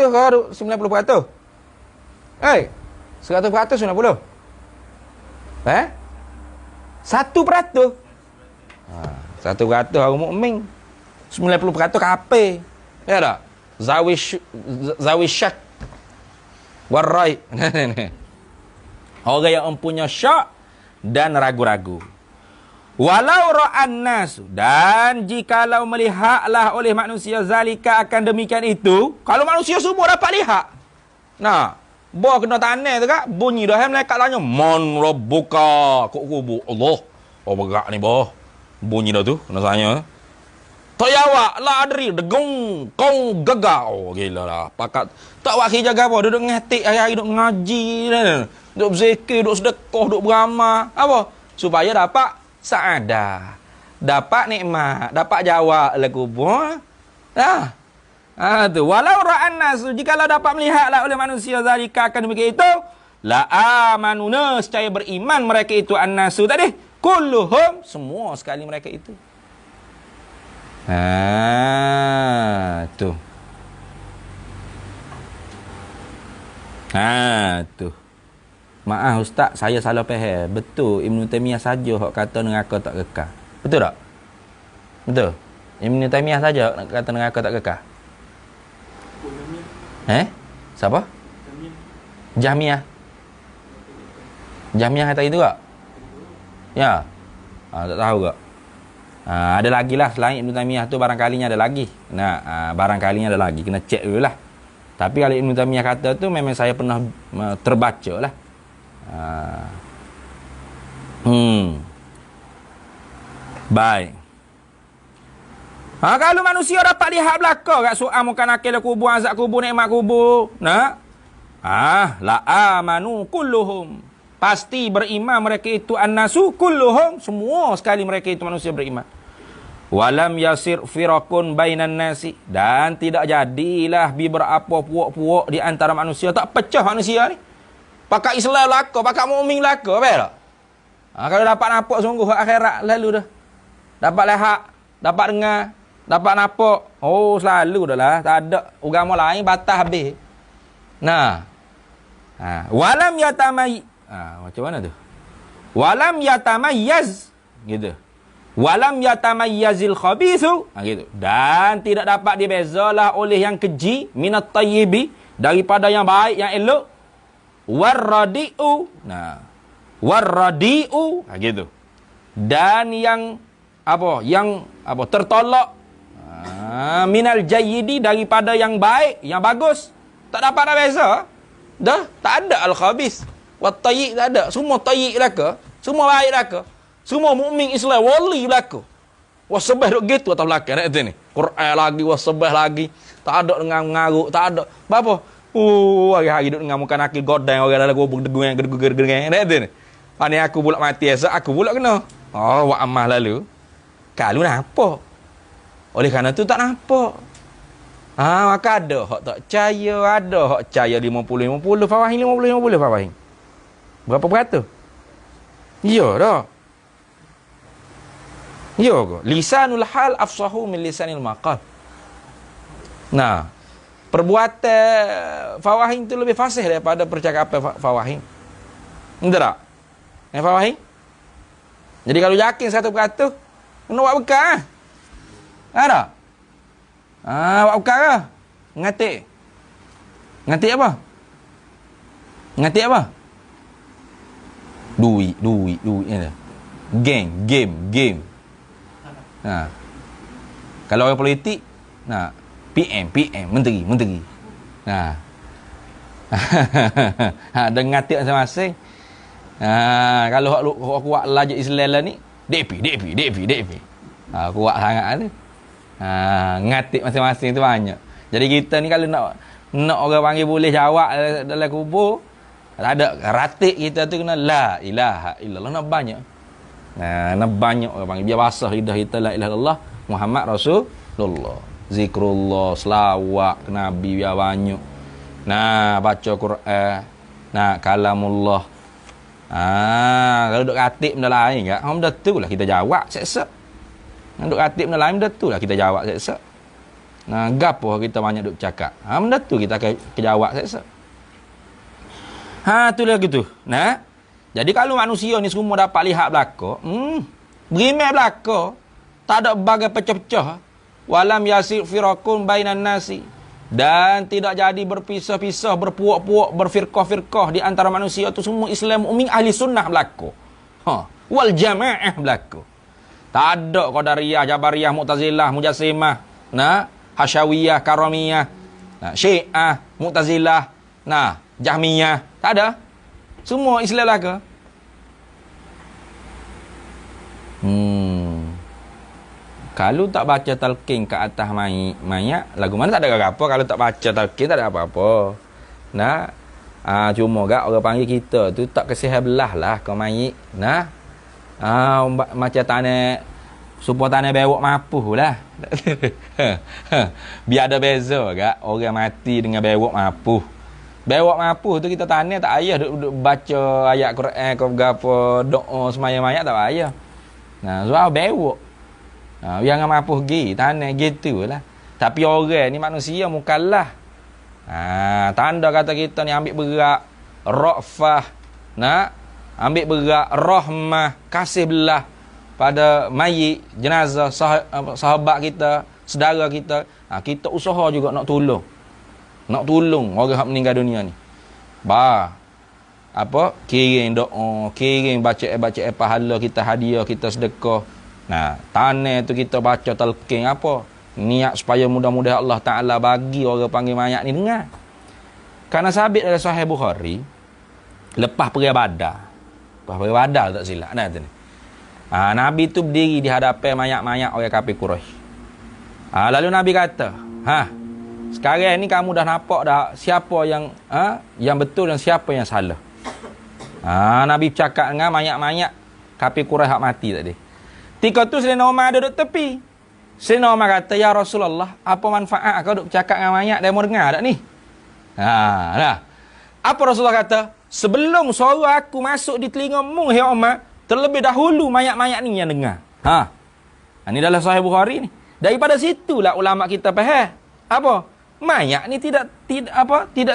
Speaker 1: 90%? 100% 90%? 1%? 1% orang mukmin. 90% kafir. Ya tak? Zawi syak warai. Orang yang mempunyai syak dan ragu-ragu. Walau ra'an nas, dan jikalau melihatlah oleh manusia, zalika, akan demikian itu, kalau manusia semua dapat lihat. Bah kena tanah tu kak, bunyi dah malaikat tanya, man rabbuka, kok kubur Allah. Berat ni bah. Bunyi dah tu, kena tanya. Tak jawab, la adri, degung, kau gagak. Gila lah. Pakat. Tak wakil jaga apa, duduk ngatik hari-hari, duduk ngaji, duduk berzikir, duduk sedekah, duduk beramal. Apa? Supaya dapat saadah, dapat nikmat, dapat jawab le kubur. Tu walau ra'an nas, jikalau dapat melihatlah oleh manusia zalika, akan demikian itu, la amanuna, secaya beriman mereka itu, annasu tadi, kulluhum, semua sekali mereka itu. Tu. Tu. Maaf Ustaz, saya salah faham. Betul, Ibn Taymiyah saja hak kata neraka tak kekal. Betul tak? Betul. Ibn Taymiyah saja nak kata neraka tak kekal. Siapa? Jahmiyah. Jahmiyah kata itu tak? Ya. Tak tahu tak? Ada lagi lah selain Ibn Taymiyah tu, barangkalinya ada lagi. Barangkalinya ada lagi. Kena cek dulu lah. Tapi kalau Ibn Taymiyah kata tu memang saya pernah terbaca lah. Baik. Kalau manusia dapat lihat belaka kat soal muka nakil kubur, azab kubur, nikmat kubur, la amanu kulluhum, pasti beriman mereka itu, annasu kulluhum, semua sekali mereka itu manusia beriman. Walam yasir firakun bainan nasi, dan tidak jadilah beberapa puak-puak di antara manusia. Tak pecah manusia ni. Pakai Islam laka, pakai mukmin laka, apa tak? Kalau dapat nampak sungguh akhirat lalu dah. Dapat lihat, dapat dengar, dapat nampak. Oh, selalu dah lah. Tak ada agama lain batas habis. Nah. Walam macam mana tu? Walam yatamayyaz gitu. Walam yatamayyazil khabithu gitu. Dan tidak dapat dibezalah oleh yang keji minat tayyibi, daripada yang baik, yang elok. Warradi'u. Warradi'u gitu. Dan yang tertolak minal jayyidi, daripada yang baik, yang bagus. Tak dapat dah beza. Dah tak ada al-khabith. Wat tayyib tak ada. Semua tayyib belaka, semua baik belaka. Semua mukmin Islam wali belaka. Wasbah dok gitu atas belakang nak ni. Quran lagi, wasbah lagi. Tak ada dengan mengaruk, tak ada. Apa? Hari-hari duk dengan muka nakil godang orang dalam gubuk degung nak ni. Ani aku pula mati esok, aku pula kena. Oh, wa amah lalu. Kalau nampak. Oleh kerana tu tak nampak. Maka ada hak tak percaya, ada hak percaya 50-50, fawahim 50-50 fawahim. Berapa peratus? Ya dah. Ya ke? Lisanul hal afsahu min lisanil maqal. Nah, perbuatan fawahim itu lebih fasih daripada percakapan fawahim. Betul tak? Fawahim? Jadi kalau yakin 100%, kena buat bekal. Ada? Buat bekal ke? Ngatik. Ngatik apa? Ngatik apa? Duit. Game. Kalau orang politik, PM, menteri. Ada ngatik masing-masing. Kalau hak kuat lajak Islam lah ni, DP. Kuat sangat tu. Ngatik masing-masing tu banyak. Jadi kita ni kalau nak orang panggil boleh jawab dalam kubur, tak ada ratik kita tu kena la ilaha illallah. Nak banyak. Nak banyak orang panggil. Biar basah lidah kita la ilaha illallah Muhammad Rasulullah. Zikrullah, selawat ke Nabi biar banyak. Baca Quran. Kalamullah. Kalau duk ratik benda lain tak? Benda tu lah kita jawab seksa. Duk ratik benda lain, benda tu lah kita jawab seksa. Gapo kita banyak duk cakap. Benda tu kita jawab seksa. Tu lah gitu. Jadi kalau manusia ni semua dapat lihat belaka, berimeh belaka, tak ada bagai pecah-pecah. Walam yasir firakun bainan nasi. Dan tidak jadi berpisah-pisah, berpuak-puak, berfirqah-firqah di antara manusia tu semua Islam mukmin ahli sunnah berlaku. Wal jamaah berlaku. Tak ada Qadariyah, Jabariyah, Mu'tazilah, Mujassimah, Hasyawiyah, Karamiyah, Syiah, Mu'tazilah, Jahmiyah. Tak ada. Semua Islam lah ke? Kalau tak baca talqin ke atas mayat, lagu mana tak ada apa-apa. Kalau tak baca talqin tak ada apa-apa. Cuma orang panggil kita tu tak kesihan belah lah ke mayit. Macam tanah supaya tanah bewok mapuh lah. Biar ada beza gak orang mati dengan bewok mapuh. Bewok mapuh tu kita tanah tak payah duk baca ayat Quran ke apa doa semaya mayat tak payah. Soal bewok. Biar dengan mapuh pergi tanah gitu lah. Tapi orang ni manusia mukallaf. Tanda kata kita ni ambil berat ra'fah, ambil berat rahmah, kasih belah pada mayit, jenazah, sahabat kita, saudara kita. Kita usaha juga nak tolong. Nak tolong orang yang meninggal dunia ni. Kirim doa, kirim baca pahala kita, hadiah kita, sedekah. Tanah tu kita baca talqin apa? Niat supaya mudah-mudahan Allah Ta'ala bagi orang panggil mayat ni dengar. Karena sabit dalam Sahih Bukhari, lepas pergi Badar. Lepas pergi Badar tak silap. Nabi tu berdiri di hadapan mayat-mayat orang kafir Quraisy. Lalu Nabi kata, sekarang ni kamu dah nampak dah siapa yang betul dan siapa yang salah. Nabi bercakap dengan mayat-mayat kafir Quraisy hak mati tadi. Ketika tu Sayyidina Umar duduk tepi. Sayyidina Umar kata, "Ya Rasulullah, apa manfaat kau duk bercakap dengan mayat dia mau dengar tak ni?" Nah. Apa Rasulullah kata? "Sebelum suara aku masuk di telingamu, hai Umar, terlebih dahulu mayat-mayat ni yang dengar." Ini dalam Sahih Bukhari ni. Daripada situlah ulama kita faham. Apa? Mayat ni tidak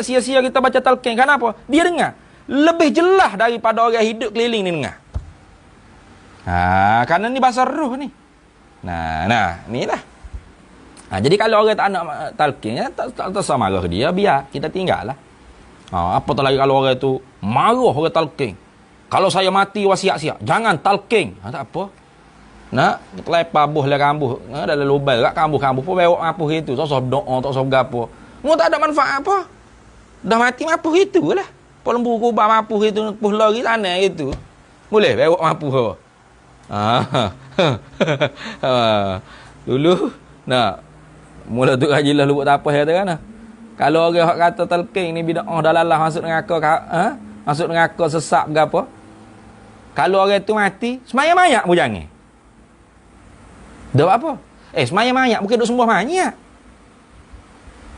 Speaker 1: sia-sia kita baca talqin. Kenapa? Dia dengar. Lebih jelas daripada orang hidup keliling ni dengar. Kerana ni bahasa roh ni. Nah, inilah. Jadi kalau orang tak nak talqin, tak sama marah dia, biar kita tinggal lah. Apatah lagi kalau orang tu marah orang talqin. Kalau saya mati wasiat siap, jangan talqin. Tak apa. Nak lepas buh le kambuh, dalam lubang kat kambuh-kambuh pun bewak mapuh itu, tak usah doa, tak usah gapo. Mu tak ada manfaat apa. Dah mati mapuh itulah. Lembu kubah mapuh itu, puh lari tanah itu. Boleh bewak mapuh. Dulu mula tu haji lah lubuk tapah kata kan. Kalau orang hak kata talqin ni bid'ah dalalah masuk neraka masuk neraka sesat ke apa. Kalau orang tu mati, semaya mayat mu jangan. Dah apa? Semaya mayat bukan duk sembah mayat.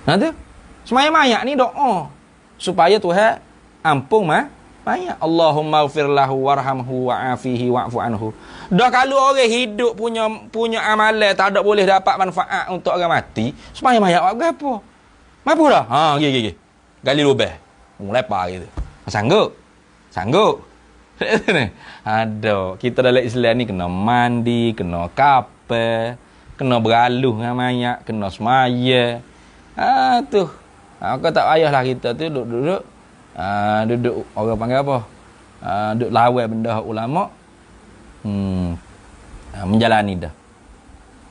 Speaker 1: Tu. Semaya mayat ni doa supaya Tuhan ampun mayat. Allahumma ighfir lahu warhamhu wa'afihi wa'fu anhu. Dah kalau orang hidup punya amalan tak ada boleh dapat manfaat untuk orang mati, semaya mayat buat apa? Mampu dah? Gigi. Gali lubang. Lepas gitu. Sanggup. Ada. Kita dalam Islam ni kena mandi, kena kapal, kena beraluh dengan mayat, kena semaya. Tu. Kau tak payahlah kita tu duduk. Duduk orang panggil apa? Duduk lawan benda ulama. Menjalani dah.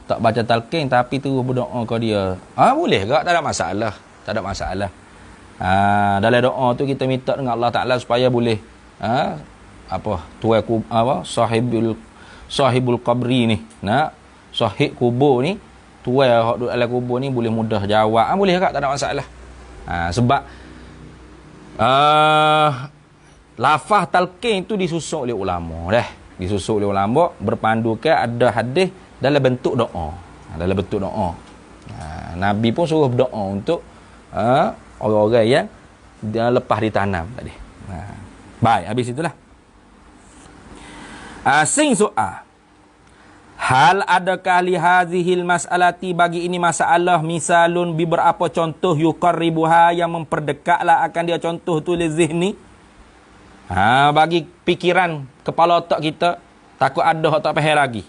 Speaker 1: Tak baca talqin tapi terus berdoa ke dia. Boleh ke? Tak ada masalah. Dalam doa tu kita minta dengan Allah Taala supaya boleh sahibul qabri ni. Sahib kubur ni, tuai hak duduk dalam kubur ni boleh mudah jawab. Boleh ke? Tak ada masalah. Sebab lafaz talqin tu disusun oleh ulama dah. Disusun oleh ulama berpandukan ada hadis dalam bentuk doa. Nabi pun suruh berdoa untuk orang-orang yang lepas ditanam tadi. Baik, habis itulah. Sing soal. Hal adakah li hadhil mas'alati bagi ini masalah misalun beberapa contoh yuqarribuha yang memperdekatlah akan dia contoh tu li zihni. Bagi pikiran kepala otak kita takut ada tak faham lagi.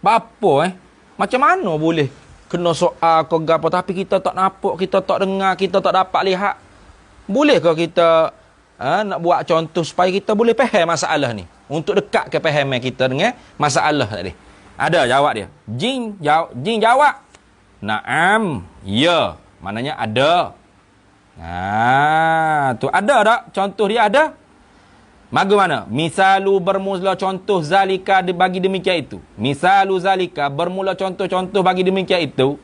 Speaker 1: Apa macam mana boleh kena soal ke gapo tapi kita tak nampak, kita tak dengar, kita tak dapat lihat. Boleh ke kita nak buat contoh supaya kita boleh faham masalah ni? Untuk dekat ke fahaman kita dengan masalah tadi. Ada jawab dia. Jin jawab. Naam. Ya. Maknanya ada. Tu ada tak? Contoh dia ada? Bagaimana? Misalu bermula contoh zalika bagi demikian itu. Misalu zalika bermula contoh-contoh bagi demikian itu.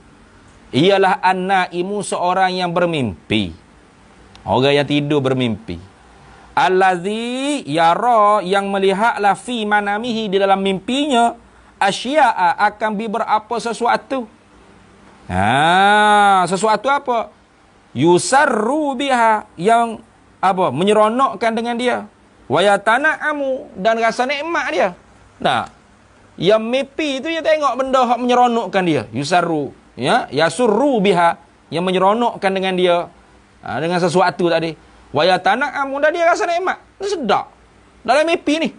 Speaker 1: Ialah an-naimu seorang yang bermimpi. Orang yang tidur bermimpi. Allazi yara yang melihatlah fi manamihi di dalam mimpinya asya'a akan beberapa sesuatu. Sesuatu apa? Yusarru biha yang apa? Menyeronokkan dengan dia. Wa yatana'amu dan rasa nikmat dia. Yang mimpi itu dia tengok benda hak menyeronokkan dia. Yusarru, yasurru biha yang menyeronokkan dengan dia. Dengan sesuatu tadi. Wa yatana'amu dan dia rasa nikmat. Dia sedap. Dalam mimpi ni.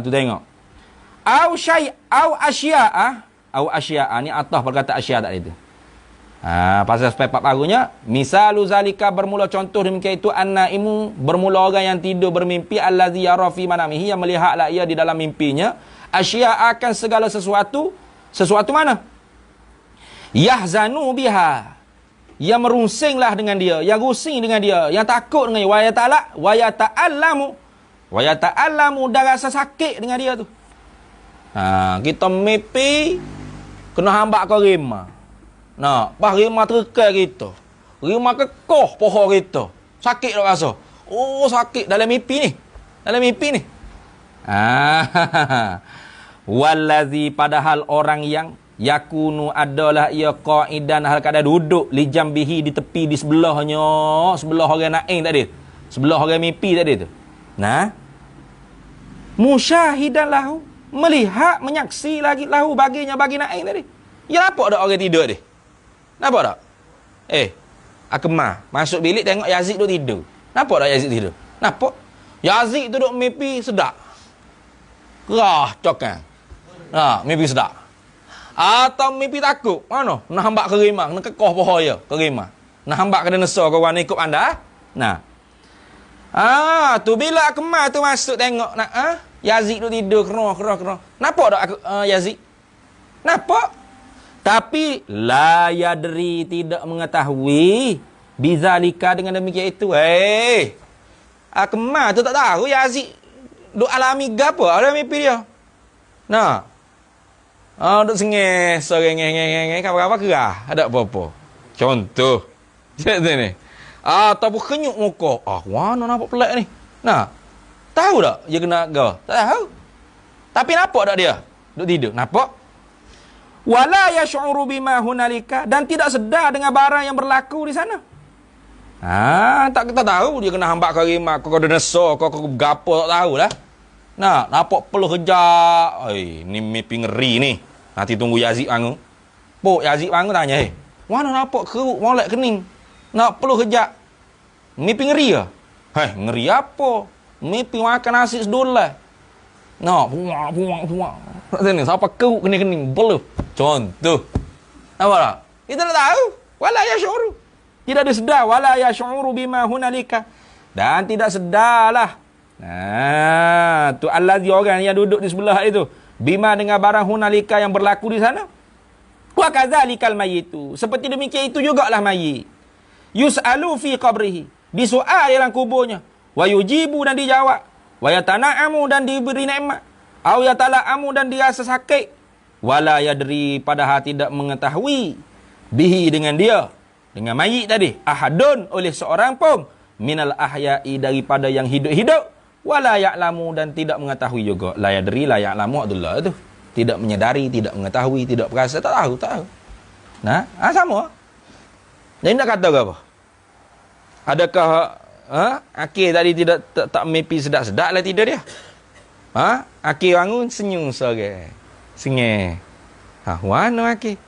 Speaker 1: Tu tengok. Au asya'a ni atas perkataan asya' tadi tu. Pasal sebab barunya misalu zalika bermula contoh demikian itu an-naimu bermula orang yang tidur bermimpi allazi yara fi manamihi yang melihatlah ia di dalam mimpinya asya' akan segala sesuatu mana? Yahzanu biha yang merungsinglah dengan dia, yang rusing dengan dia, yang takut dengan dia, wa yata'allamu dan rasa sakit dengan dia tu. Kita mimpi kena hambak ke rima. Pas rima terkal kita. Rima kekoh pohon kita. Sakit tak rasa? Sakit dalam mimpi ni. Wallazi padahal orang yang yakunu adalah ia qa'idan hal kada duduk li jambihi di tepi di sebelahnya, sebelah orang naing tadi. Sebelah orang mimpi tadi tu. Nah, musyahidan lahu, melihat menyaksi lagi lahu baginya bagi naing tadi. Ya nampak dak orang tidur dia? Nampak tak? Akemah masuk bilik tengok Yazid duduk tidur. Nampak tak Yazid tidur? Nampak? Yazid duduk mimpi sedap. Kerah cokan. Mimpi sedap. Atau mimpi takut. Mana? Nak hambak kerimah, nak kekoh pohoya kerimah. Nak hambak kena nesor kawan ikut anda. Nah. Tu bila akemah tu masuk tengok nak Yazid duduk tidur kerah. Nampak tak Yazid? Nampak? Tapi la yadri tidak mengetahui bizalika dengan demikian itu. Akemah tu tak tahu Yazid duk alami gapo, ada mimpi dia. Nah. Duk sengih, soreng apa kerah, ada apa-apa. Contoh. Macam ni. Ataupun kenyuk muka. Mana nampak pelik ni? Nah. Tahu tak dia kena ga? Tak tahu. Tapi nampak tak dia? Duk tidur. Nampak? Wala yash'uru bima hunalika, dan tidak sedar dengan barang yang berlaku di sana. Tak kita tahu dia kena hambak karimah, kau kena nesor, kau gapo tak tahu lah. Nah, nampak peluh kejap. Ni mimpi ngeri ni. Nanti tunggu Yazid bangun. Pok Yazid bangun tanya, mana nampak keruk molek kening? Nak peluh kejap. Mimpi ngeri ke? Ngeri apa? Mimpi makan nasi sedulai. Buang. Ni siapa keruk kening-kening peluh. Contoh. Nampak tak? Kita tak tahu. Wala yash'uru. Tidak ada sedar. Wala yash'uru bima hunalika. Dan tidak sedarlah. Tu allazi orang yang duduk di sebelah itu. Bima dengan barang hunalika yang berlaku di sana. Wa kadzalikal mayyitu. Seperti demikian itu jugalah mayit. Yus'alu fi qabrihi. Disual dalam kuburnya. Wa yujibu dan dijawab. Wa yatana'amu dan diberi nikmat. Au yatala'amu dan dirasa sakit. Wala yadri padahal tidak mengetahui bihi dengan dia, dengan mayit tadi, ahadun oleh seorang pun minal ahya'i daripada yang hidup-hidup, wala ya'lamu dan tidak mengetahui juga. La yadri la ya'lamu Abdullah tu. Tidak menyadari, tidak mengetahui, tidak perasa, tak tahu. Nah, sama. Jadi nak kata apa? Adakah Akil tadi tidak tak mimpi sedap-sedap lah tidur dia? Akil bangun senyum sore. Sengih. Mana Akil?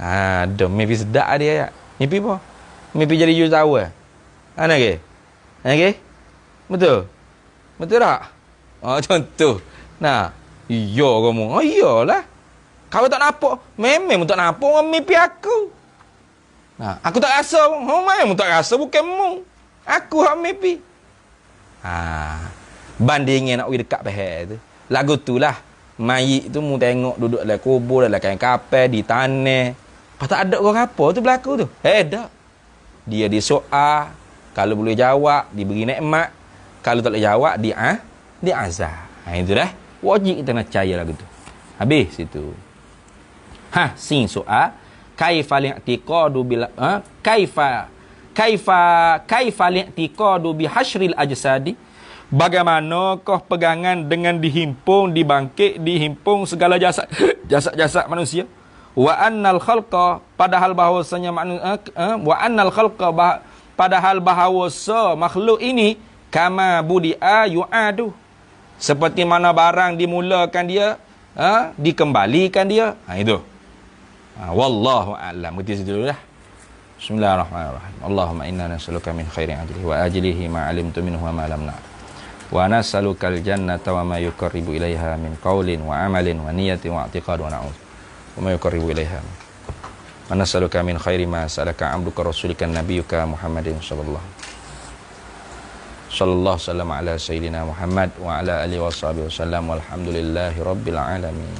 Speaker 1: Ada mimpi sedap dia ya. Mimpi apa? Mimpi jadi jutawan. Ana ke? Betul? Betul tak? Contoh. Nah, iya kamu. Iyalah. Kalau tak nampak, memang tak nampak mimpi aku. Nah, aku tak rasa. Memang tak rasa bukan mu. Aku hak mimpi. Bandingin nak pergi dekat pihak tu. Lagu tu lah. Mayit tu mu tengok duduk dalam kubur, dalam kain kapel, di tanah. Lepas tak ada orang apa tu berlaku tu. Tak. Dia disoal. Kalau boleh jawab, diberi nikmat. Kalau tak boleh jawab, diazab. Itu dah. Wajib kita nak percaya lagu tu. Habis situ. Sing soal. Kaifa li'tiqadu bil kaifa li'tiqadu bi hasyril ajsadi. Bagaimanakah pegangan dengan dihimpun, dibangkit, dihimpun segala jasad manusia? Wa annal khalqa padahal bahawasanya padahal bahawasa makhluk ini kama budi'a yu'adu. Seperti mana barang dimulakan dia, dikembalikan dia. Itu. Wallahu a'lam. Berhenti situ dulu dah. Bismillahirrahmanirrahim. Allahumma inna nas'aluka min khairi ajlihi wa ajlihi ma 'alimtu minhu wa ma lam na'lam. Wa nas'alukal jannata wa ma yuqarribu ilaiha min qaulin wa amalin wa niyatin wa i'tiqad wa na'udzu wa ma yuqarribu ilaiha. Wa nas'aluka min khairi ma sa'alaka 'abduka rasulika nabiyyuka Muhammadin sallallahu sallam ala sayyidina Muhammad wa ala alihi wa sahbihi wasallam walhamdulillahi rabbil alamin.